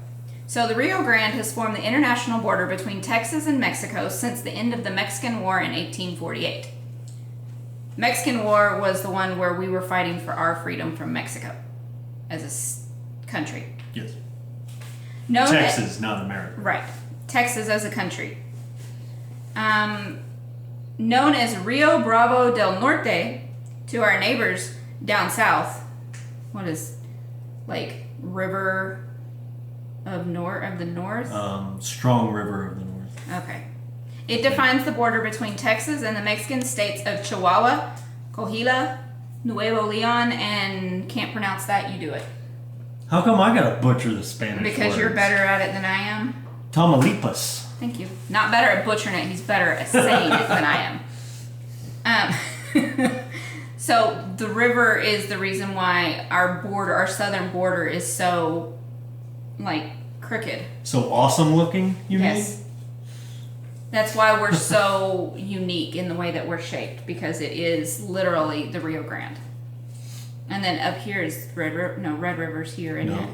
So the Rio Grande has formed the international border between Texas and Mexico since the end of the Mexican War in 1848. Mexican War was the one where we were fighting for our freedom from Mexico as a country. Yes. Known Texas, not America. Right. Texas as a country. Known as Rio Bravo del Norte to our neighbors down south. What is, like, River of the North? Strong River of the North. Okay. It defines the border between Texas and the Mexican states of Chihuahua, Coahuila, Nuevo Leon, and can't pronounce that, you do it. How come I gotta butcher the Spanish Because you're words? better at it than I am. Tamaulipas. Thank you. Not better at butchering it, he's better at saying it than I am. So the river is the reason why our southern border is so, like, crooked. So awesome looking, you Yes. That's why we're so unique in the way that we're shaped, because it is literally the Rio Grande. And then up here is Red River's here, isn't No. it?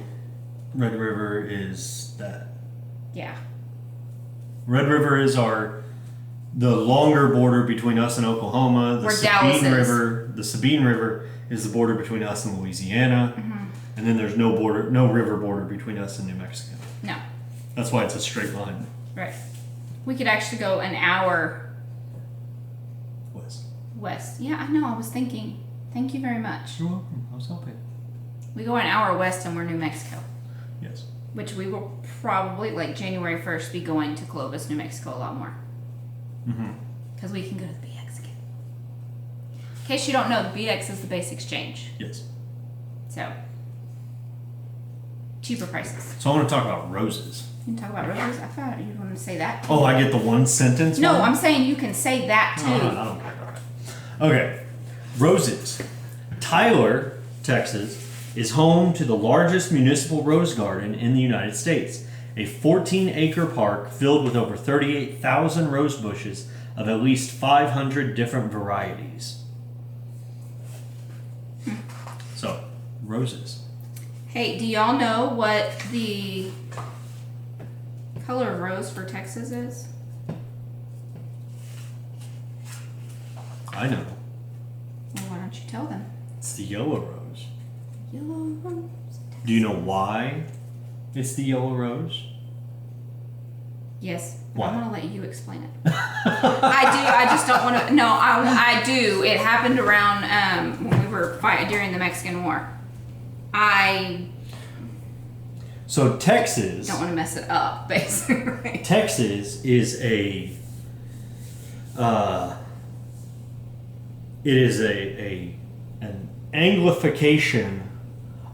Red River is that. Yeah. Red River is the longer border between us and Oklahoma. Where Dallas is. The Sabine River is the border between us and Louisiana. Mm-hmm. And then there's no river border between us and New Mexico. No. That's why it's a straight line. Right. We could actually go an hour West. Yeah, I know. I was thinking. Thank you very much. You're welcome. I was helping. We go an hour west and we're New Mexico. Yes. Which we will probably, like, January 1st, be going to Clovis, New Mexico a lot more. Mm-hmm. Because we can go to the BX again. In case you don't know, the BX is the base exchange. Yes. So, cheaper prices. So I want to talk about roses. You can talk about roses. I thought you wanted to say that. Oh, I get the one sentence No, one? I'm saying you can say that too. I don't care. All right. Okay. Roses. Tyler, Texas, is home to the largest municipal rose garden in the United States. A 14-acre park filled with over 38,000 rose bushes of at least 500 different varieties. So, roses. Hey, do y'all know what the color of rose for Texas is? I know. Well, why don't you tell them? It's the yellow rose. Yellow rose. Do you know why it's the yellow rose? Yes. Why? I want to let you explain it. I do. I just don't want to. No, I do. It happened around when we were fighting during the Mexican War. I So Texas. don't want to mess it up, basically. Texas is an Anglification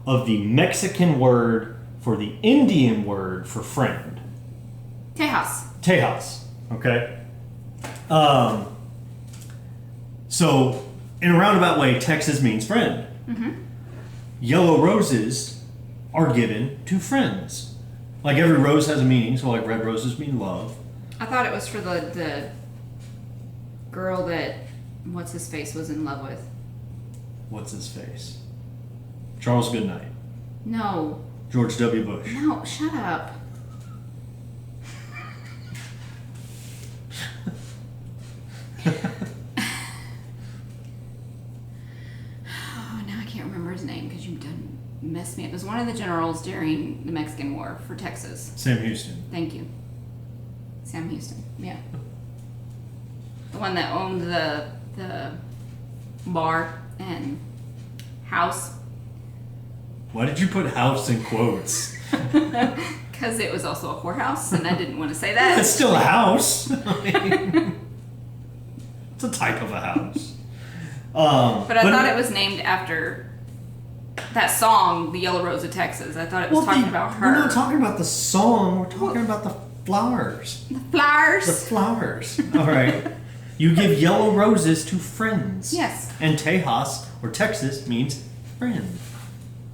of the Mexican word for the Indian word for friend. Tejas. Tejas. Okay. So in a roundabout way, Texas means friend. Mm-hmm. Yellow roses are given to friends. Like every rose has a meaning, so like red roses mean love. I thought it was for the girl that what's his face was in love with. What's his face? Charles Goodnight. No. George W. Bush. No, shut up. can't remember his name because you done messed me up. It was one of the generals during the Mexican War for Texas. Sam Houston. Thank you. Sam Houston. Yeah. The one that owned the bar and house. Why did you put house in quotes? Because it was also a whorehouse, and I didn't want to say that. It's still a house. It's a type of a house. But I thought it was named after that song, "The Yellow Rose of Texas." I thought it was talking about her. We're not talking about the song. We're talking about the flowers. The flowers. The flowers. All right. You give yellow roses to friends. Yes. And Tejas, or Texas, means friend.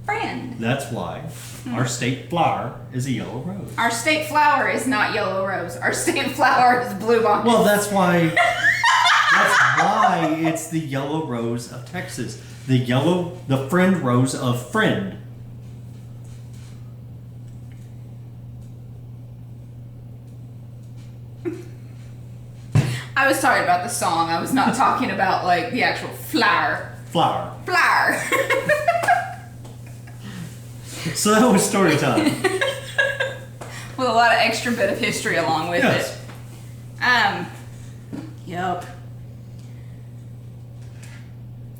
Friend. That's why our state flower is a yellow rose. Our state flower is not yellow rose. Our state flower is bluebonnet. Well, that's why. That's why it's the yellow rose of Texas. The friend rose of friend. I was talking about the song. I was not talking about like the actual flower. Flower. Flower. So that was story time. With a lot of extra bit of history along with Yes. it. Yep.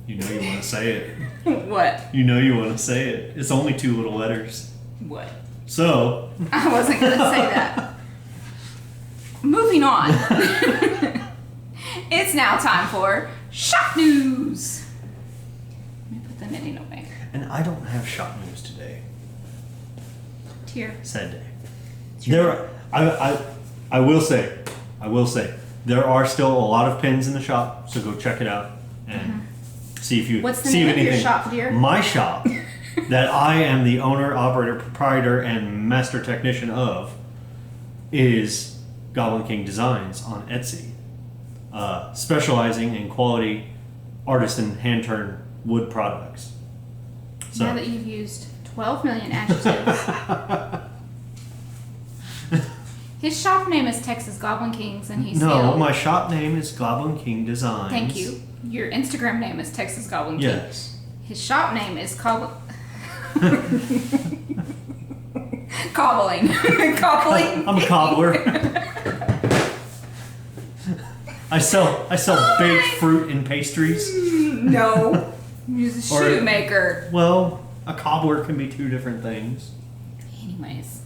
You know you want to say it. What? You know you want to say it. It's only 2 little letters. What? So. I wasn't going to say that. Moving on. It's now time for shop news. Let me put the knitting away. And I don't have shop news today. Tear. Sad day. I will say, there are still a lot of pins in the shop, so go check it out and see if you What's the see name if of your anything. shop, dear? My shop, that I am the owner, operator, proprietor, and master technician of, is Goblin King Designs on Etsy, specializing in quality artisan hand-turned wood products. So, Now that you've used 12 million adjectives. His shop name is Texas Goblin Kings, and he's no, my shop name is Goblin King Designs. Thank you. Your Instagram name is Texas Goblin King. Yes. His shop name is Cobbling. Cobbling. I'm a cobbler. I sell baked fruit and pastries. No. He's a shoemaker. Well, a cobbler can be 2 different things. Anyways.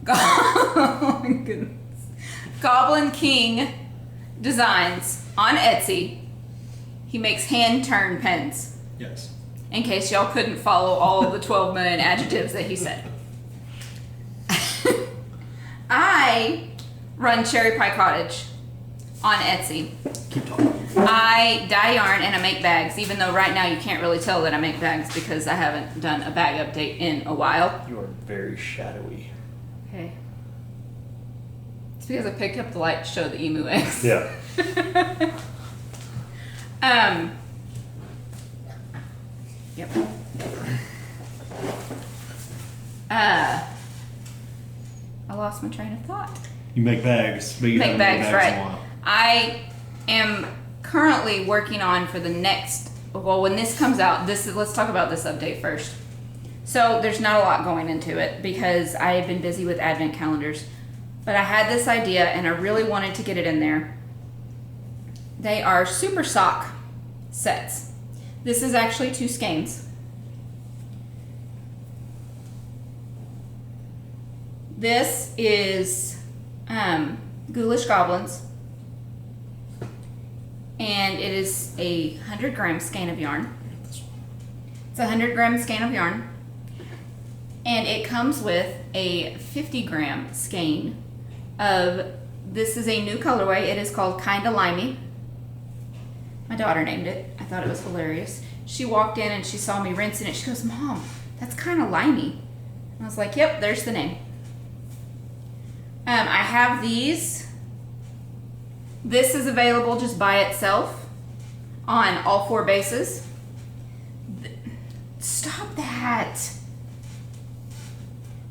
Oh my goodness. Goblin King Designs on Etsy. He makes hand-turned pens. Yes. In case y'all couldn't follow all of the 12 million adjectives that he said. I run CherryPieCottage on Etsy. Keep talking. I dye yarn and I make bags, even though right now you can't really tell that I make bags because I haven't done a bag update in a while. You are very shadowy. Okay. It's because I picked up the light to show the emu eggs. Yeah. Yep. I lost my train of thought. You make bags, but you Make haven't bags, made right. in a while. I am currently working on for the next, well, when this comes out, let's talk about this update first. So there's not a lot going into it because I have been busy with advent calendars, but I had this idea and I really wanted to get it in there. They are super sock sets. This is actually 2 skeins. This is Ghoulish Goblins, and it is a 100-gram skein of yarn. It's a 100-gram skein of yarn, and it comes with a 50-gram skein of, this is a new colorway. It is called Kinda Limey. My daughter named it. I thought it was hilarious. She walked in and she saw me rinsing it. She goes, "Mom, that's kind of limey." And I was like, "Yep, there's the name." I have these. This is available just by itself on all 4 bases. Stop that.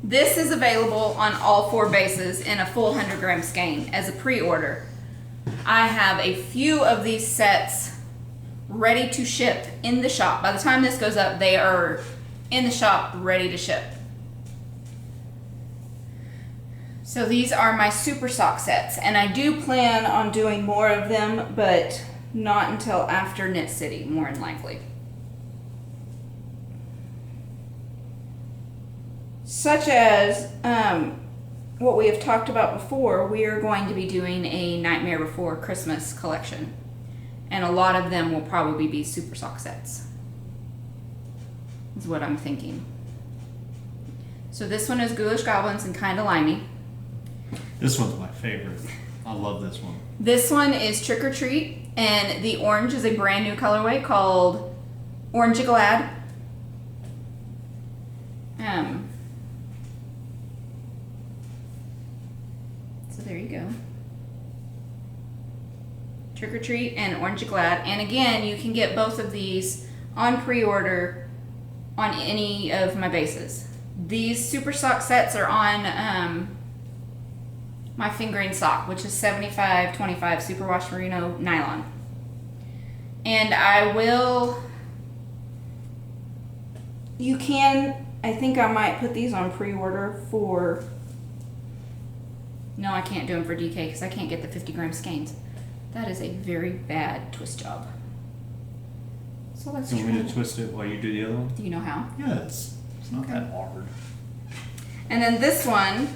This is available on all 4 bases in a full 100-gram skein as a pre-order. I have a few of these sets ready to ship in the shop. By the time this goes up, they are in the shop ready to ship. So these are my super sock sets, and I do plan on doing more of them, but not until after Knit City, more than likely. Such as what we have talked about before, we are going to be doing a Nightmare Before Christmas collection. And a lot of them will probably be super sock sets. Is what I'm thinking. So this one is Ghoulish Goblins and Kinda Limey. This one's my favorite. I love this one. This one is Trick or Treat, and the orange is a brand new colorway called Orange Glad. So there you go. Trick or Treat and Orange Glad. And again, you can get both of these on pre-order on any of my bases. These super sock sets are on my fingering sock, which is 75-25 superwash merino nylon. And I think I might put these on pre-order for, no, I can't do them for DK because I can't get the 50 gram skeins. That is a very bad twist job. So let's You try. want me to twist it while you do the other one? Do you know how? Yes. It's not that hard. And then this one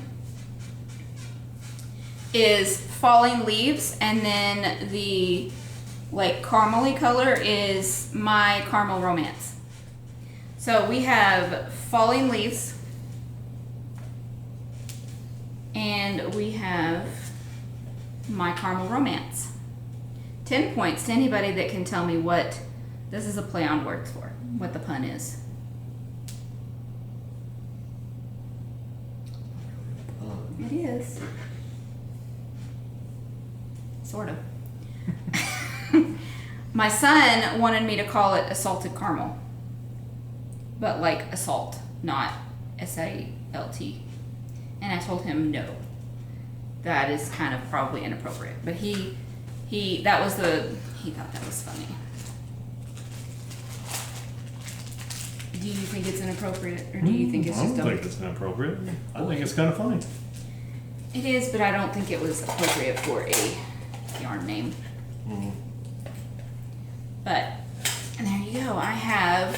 is Falling Leaves, and then the like caramely color is My Caramel Romance. So we have Falling Leaves, and we have My Caramel Romance. 10 points to anybody that can tell me what this is a play on words for, what the pun is. It is. Sort of. My son wanted me to call it Assaulted Caramel. But like assault, not S-A-L-T. And I told him no. That is kind of probably inappropriate. But he thought that was funny. Do you think it's inappropriate, or do you think it's I just don't think it's inappropriate. I think it's kind of funny. It is, but I don't think it was appropriate for a yarn name. Mm. But, and there you go. I have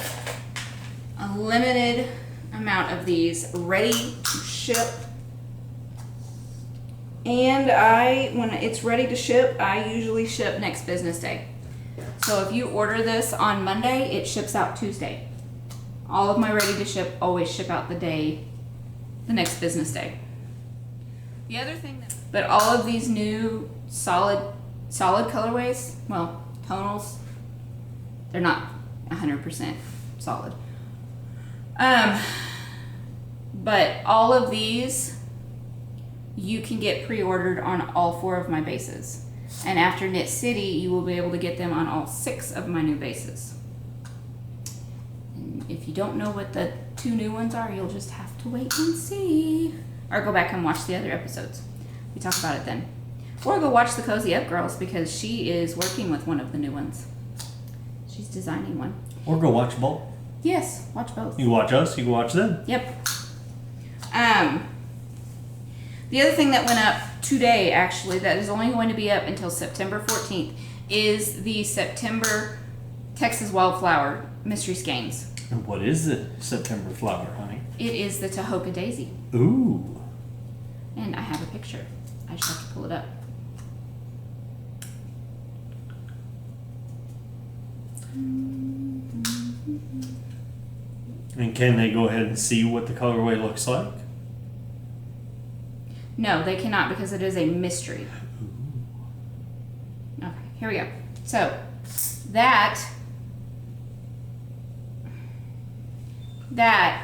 a limited amount of these ready to ship. And when it's ready to ship, I usually ship next business day. So if you order this on Monday, it ships out Tuesday. All of my ready to ship always ship out the next business day. The other thing but all of these new solid colorways, well, tonals, they're not 100% solid. But all of these you can get pre-ordered on all 4 of my bases. And after Knit City, you will be able to get them on all 6 of my new bases. And if you don't know what the 2 new ones are, you'll just have to wait and see. Or go back and watch the other episodes. We talk about it then. Or go watch the Cozy Up Girls, because she is working with one of the new ones. She's designing one. Or go watch both. Yes, watch both. You watch us, you can watch them. Yep. The other thing that went up today, actually, that is only going to be up until September 14th, is the September Texas Wildflower Mystery Skeins. And what is the September flower, honey? It is the Tahoka Daisy. Ooh. And I have a picture. I just have to pull it up. And can they go ahead and see what the colorway looks like? No, they cannot, because it is a mystery. Okay, here we go. So, that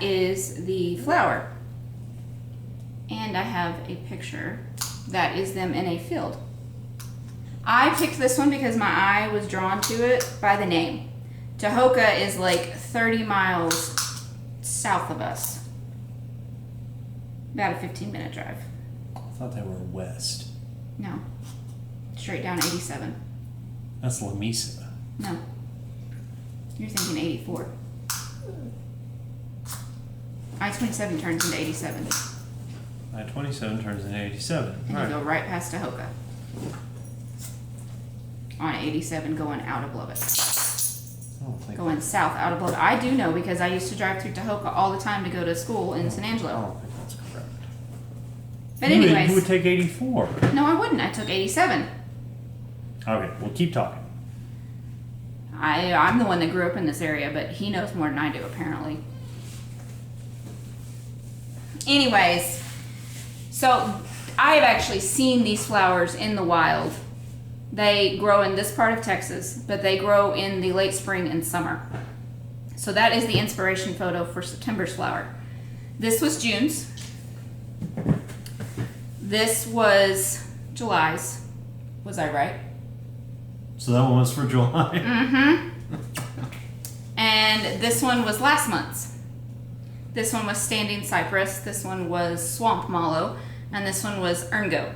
is the flower. And I have a picture that is them in a field. I picked this one because my eye was drawn to it by the name. Tahoka is like 30 miles south of us. About a 15-minute drive. I thought they were west. No. Straight down 87. That's La Mesa. No. You're thinking 84. I-27 turns into 87. I-27 turns into 87. And Right. you go right past Tahoka. On 87 going out of Lubbock. I don't think Going south out of Lubbock. I do know because I used to drive through Tahoka all the time to go to school in San I Angelo. don't think that's correct. But You anyways. would take 84. No, I wouldn't. I took 87. Okay, well, keep talking. I'm the one that grew up in this area, but he knows more than I do, apparently. Anyways, so I have actually seen these flowers in the wild. They grow in this part of Texas, but they grow in the late spring and summer. So that is the inspiration photo for September's flower. This was June's. This was July's. Was I right? So that one was for July. Mm-hmm. And this one was last month's. This one was standing cypress. This one was swamp mallow. And this one was erngo.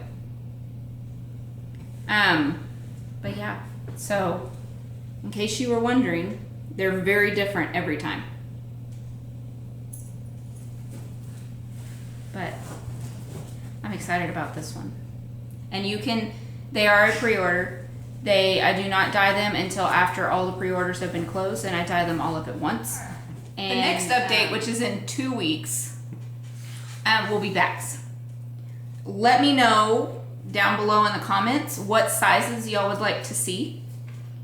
But yeah, so in case you were wondering, they're very different every time. But I'm excited about this one. And they are a pre-order. I do not dye them until after all the pre-orders have been closed, and I dye them all up at once. And the next update, which is in 2 weeks, will be bags. Let me know down below in the comments what sizes y'all would like to see.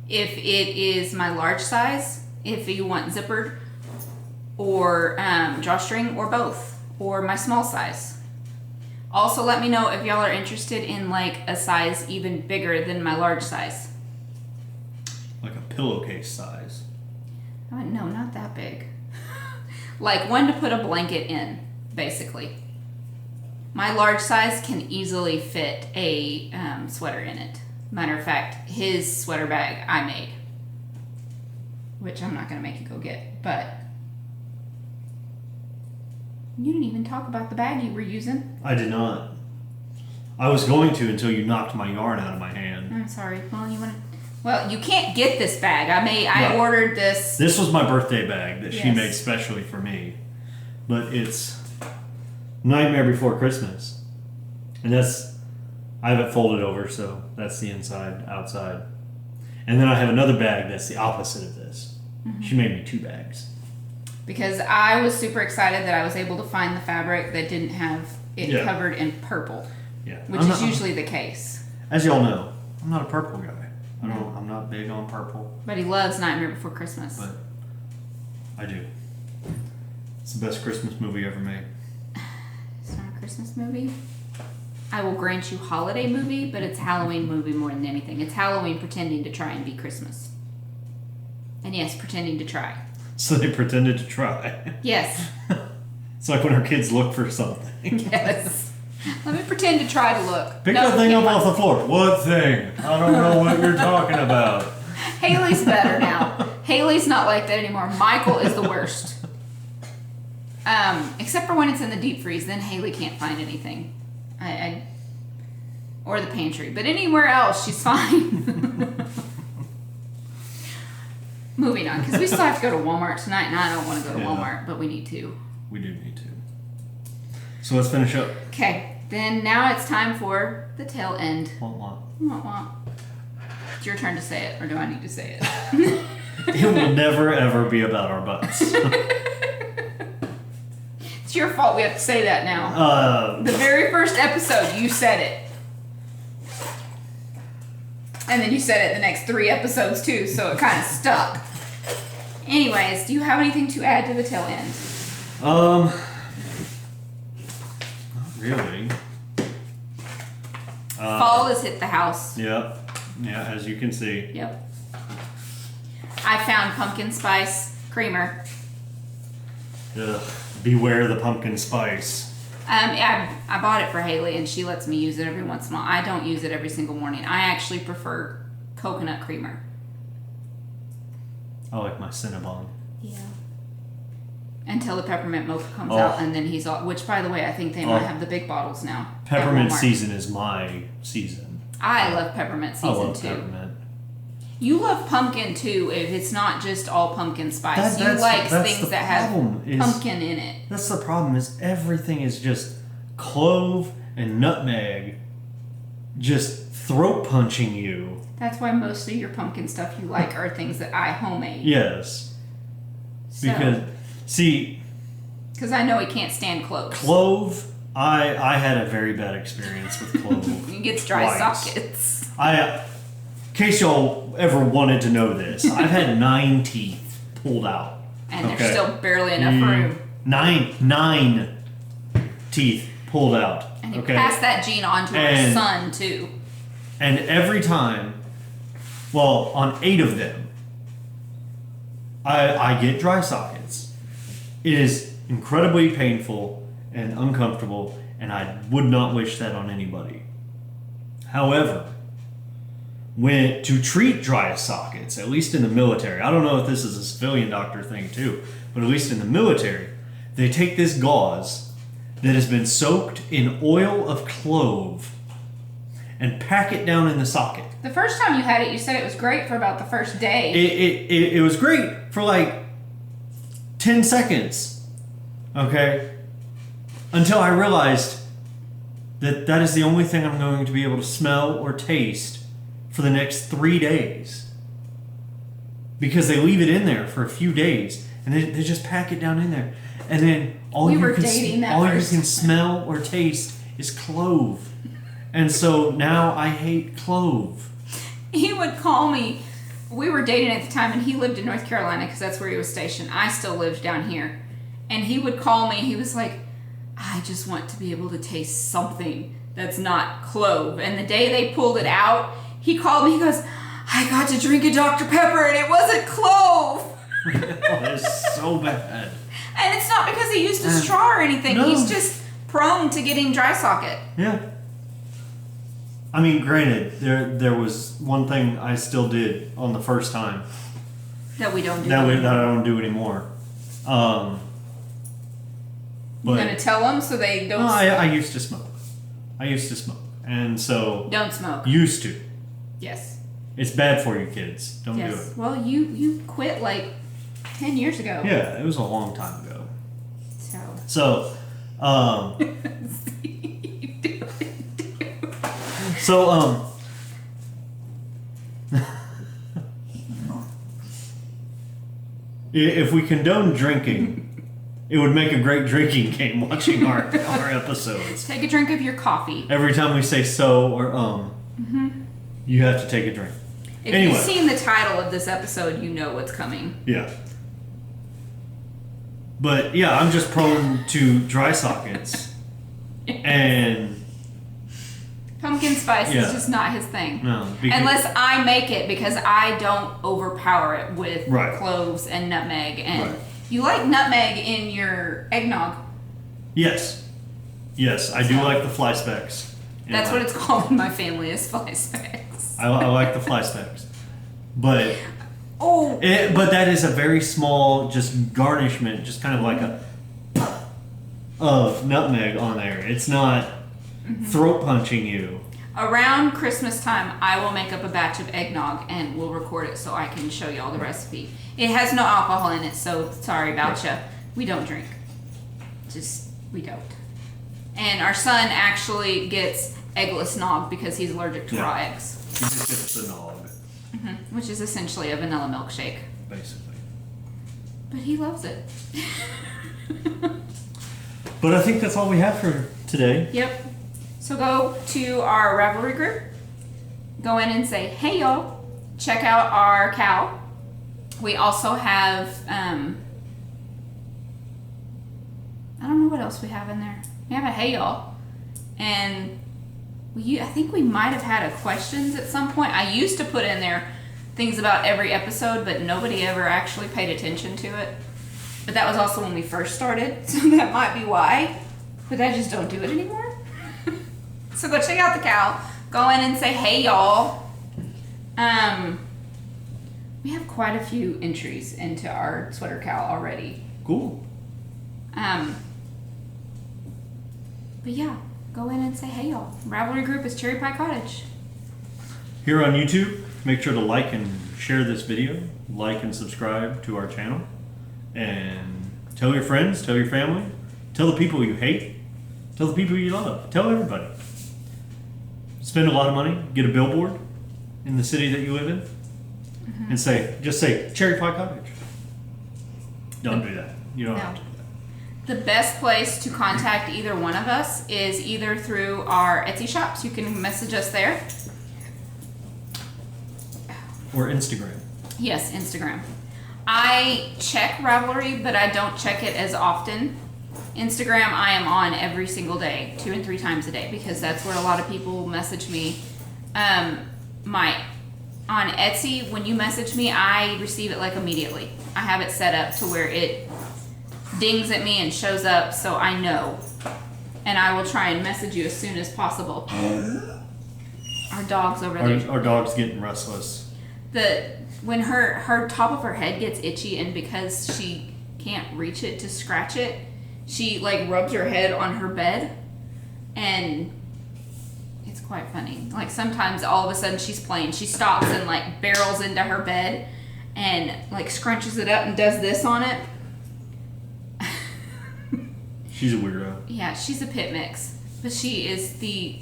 If it is my large size, if you want zippered, or drawstring, or both, or my small size. Also, let me know if y'all are interested in like a size even bigger than my large size. Like a pillowcase size. Oh, no, not that big. Like one to put a blanket in, basically. My large size can easily fit a sweater in it. Matter of fact, his sweater bag I made. Which I'm not going to make you go get, but... You didn't even talk about the bag you were using. I did not. I was going to until you knocked my yarn out of my hand. I'm sorry. Well, you can't get this bag. I No. ordered this. This was my birthday bag that she Yes. made specially for me. But it's Nightmare Before Christmas. And I have it folded over, so that's the inside, outside. And then I have another bag that's the opposite of this. Mm-hmm. She made me 2 bags. Because I was super excited that I was able to find the fabric that didn't have it covered in purple. Yeah. Which is usually the case. As y'all know, I'm not a purple guy. I'm not big on purple. But he loves Nightmare Before Christmas. But I do. It's the best Christmas movie ever made. It's not a Christmas movie. I will grant you holiday movie, but it's Halloween movie more than anything. It's Halloween pretending to try and be Christmas. And yes, pretending to try. So they pretended to try. Yes. It's like when our kids look for something. Yes. Let me pretend to try to look. Pick that thing up off the floor. What thing? I don't know what you're talking about. Haley's better now. Haley's not like that anymore. Michael is the worst. Except for when it's in the deep freeze, then Haley can't find anything. Or the pantry. But anywhere else, she's fine. Moving on, because we still have to go to Walmart tonight, and I don't want to go to Walmart, but we need to. We do need to. So let's finish up. Okay, then now it's time for the tail end. Womp Womp. It's your turn to say it, or do I need to say it? It will never, ever be about our butts. It's your fault we have to say that now. The very first episode, you said it. And then you said it the next 3 episodes too, so it kind of stuck. Anyways, do you have anything to add to the tail end? Not really. Fall has hit the house. Yep. Yeah, as you can see. Yep. I found pumpkin spice creamer. Ugh. Beware the pumpkin spice. I bought it for Haley, and she lets me use it every once in a while. I don't use it every single morning. I actually prefer coconut creamer. I like my Cinnabon. Yeah. Until the peppermint mocha comes out, and then he's all. Which, by the way, I think they might have the big bottles now. Peppermint season is my season. I love peppermint season too. Peppermint. You love pumpkin too. If it's not just all pumpkin spice, you like things that have pumpkin in it. That's the problem. Is everything is just clove and nutmeg, just throat punching you. That's why most of your pumpkin stuff you like are things that I homemade. Yes. So, because I know he can't stand cloves. Clove. I had a very bad experience with clove. He gets dry sockets. In case y'all ever wanted to know this, I've had 9 teeth pulled out. And there's still barely enough room. 9 teeth pulled out. And you pass that gene on to our son, too. And every time, well, on 8 of them, I get dry sockets. It is incredibly painful and uncomfortable, and I would not wish that on anybody. However, to treat dry sockets, at least in the military, I don't know if this is a civilian doctor thing too, but at least in the military, they take this gauze that has been soaked in oil of clove and pack it down in the socket. The first time you had it, you said it was great for about the first day. It was great for like 10 seconds, okay? Until I realized that is the only thing I'm going to be able to smell or taste for the next 3 days. Because they leave it in there for a few days, and they just pack it down in there. And then all you can smell or taste is clove. And so now I hate clove. He would call me. We were dating at the time, and he lived in North Carolina because that's where he was stationed. I still lived down here. And he would call me. He was like, I just want to be able to taste something that's not clove. And the day they pulled it out, he called me. He goes, I got to drink a Dr. Pepper, and it wasn't clove. That is so bad. And it's not because he used a straw or anything. No. He's just prone to getting dry socket. Yeah. I mean, granted, there was one thing I still did on the first time that we don't do that I don't do anymore. You're gonna tell them so they don't. No, I used to smoke. And so don't smoke. Used to. Yes. It's bad for you kids. Don't do it. Well, you quit like 10 years ago. Yeah, it was a long time ago. So. If we condone drinking, it would make a great drinking game watching our episodes. Take a drink of your coffee. Every time we say so or you have to take a drink. If you've seen the title of this episode, you know what's coming. Yeah. But yeah, I'm just prone to dry sockets. And pumpkin spice is just not his thing. No. Unless I make it, because I don't overpower it with cloves and nutmeg. And you like nutmeg in your eggnog. Yes. Yes, I do like the fly specks. That's what it's called in my family, is fly specks. I like the fly specks. But but that is a very small just garnishment, just kind of like a of nutmeg on there. It's not throat punching you. Around Christmas time, I will make up a batch of eggnog and we'll record it so I can show y'all the recipe. It has no alcohol in it, so sorry about ya. We don't drink. We don't. And our son actually gets eggless nog because he's allergic to raw eggs. He just gets the nog. Which is essentially a vanilla milkshake. Basically. But he loves it. But I think that's all we have for today. Yep. So go to our Ravelry group. Go in and say, hey y'all. Check out our cowl. We also have, I don't know what else we have in there. We have a hey y'all. And I think we might have had a questions at some point. I used to put in there things about every episode, but nobody ever actually paid attention to it. But that was also when we first started, so that might be why. But I just don't do it anymore. So go check out the cowl. Go in and say, hey y'all. We have quite a few entries into our sweater cowl already. Cool. But yeah, go in and say, hey y'all. Ravelry group is CherryPieCottage. Here on YouTube, make sure to like and share this video, like and subscribe to our channel, and tell your friends, tell your family, tell the people you hate, tell the people you love, tell everybody. Spend a lot of money, get a billboard in the city that you live in, and just say Cherry Pie Cottage. Don't do that. You don't have to do that. The best place to contact either one of us is either through our Etsy shops. You can message us there. Or Instagram. Yes, Instagram. I check Ravelry, but I don't check it as often. Instagram, I am on every single day, 2 and 3 times a day, because that's where a lot of people message me. On Etsy, when you message me, I receive it like immediately. I have it set up to where it dings at me and shows up, so I know. And I will try and message you as soon as possible. Our dog's over there. Our dog's getting restless. When her top of her head gets itchy, and because she can't reach it to scratch it, she like rubs her head on her bed, and it's quite funny. Like sometimes all of a sudden she's playing, she stops and like barrels into her bed and like scrunches it up and does this on it. She's a weirdo. Yeah, she's a pit mix, but she is the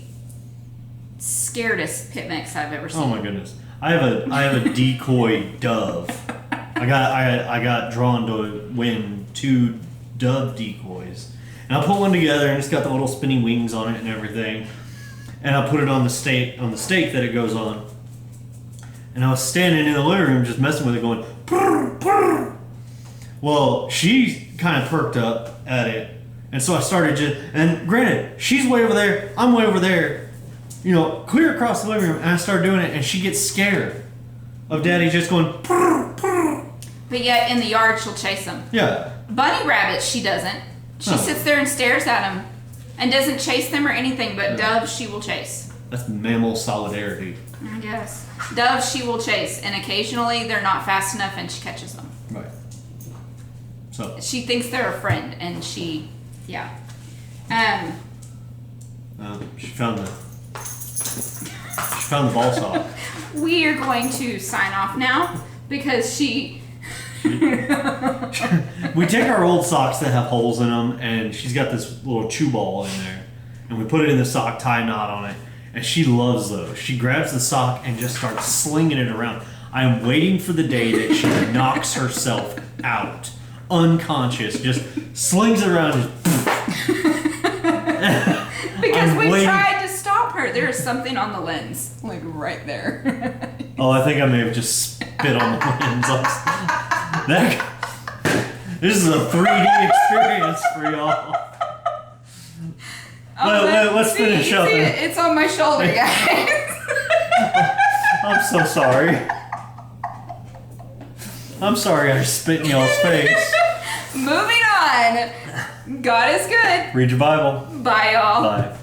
scaredest pit mix I've ever seen. Oh my goodness. I have a decoy dove. I got drawn to win 2 dove decoys, and I put one together, and it's got the little spinning wings on it and everything. And I put it on the stake that it goes on. And I was standing in the living room just messing with it, going purr, purr. Well, she kind of perked up at it, and so I started and granted, she's way over there, I'm way over there, clear across the living room, and I started doing it, and she gets scared of Daddy just going purr, purr. But yet in the yard she'll chase them. Yeah. Bunny rabbits, she doesn't. She sits there and stares at them and doesn't chase them or anything, but doves she will chase. That's mammal solidarity. I guess. Doves she will chase, and occasionally they're not fast enough and she catches them. Right. So. She thinks they're a friend, and she found the ball saw. We are going to sign off now because we take our old socks that have holes in them, and she's got this little chew ball in there, and we put it in the sock, tie a knot on it, and she loves those. She grabs the sock and just starts slinging it around. I'm waiting for the day that she knocks herself out, unconscious, just slings it around. Because we tried to stop her. There's something on the lens, like right there. Oh, I think I may have just spit on the lens. This is a 3D experience for y'all. Let's finish up. It's on my shoulder, guys. I'm so sorry. I'm sorry I spit in y'all's face. Moving on. God is good. Read your Bible. Bye, y'all. Bye.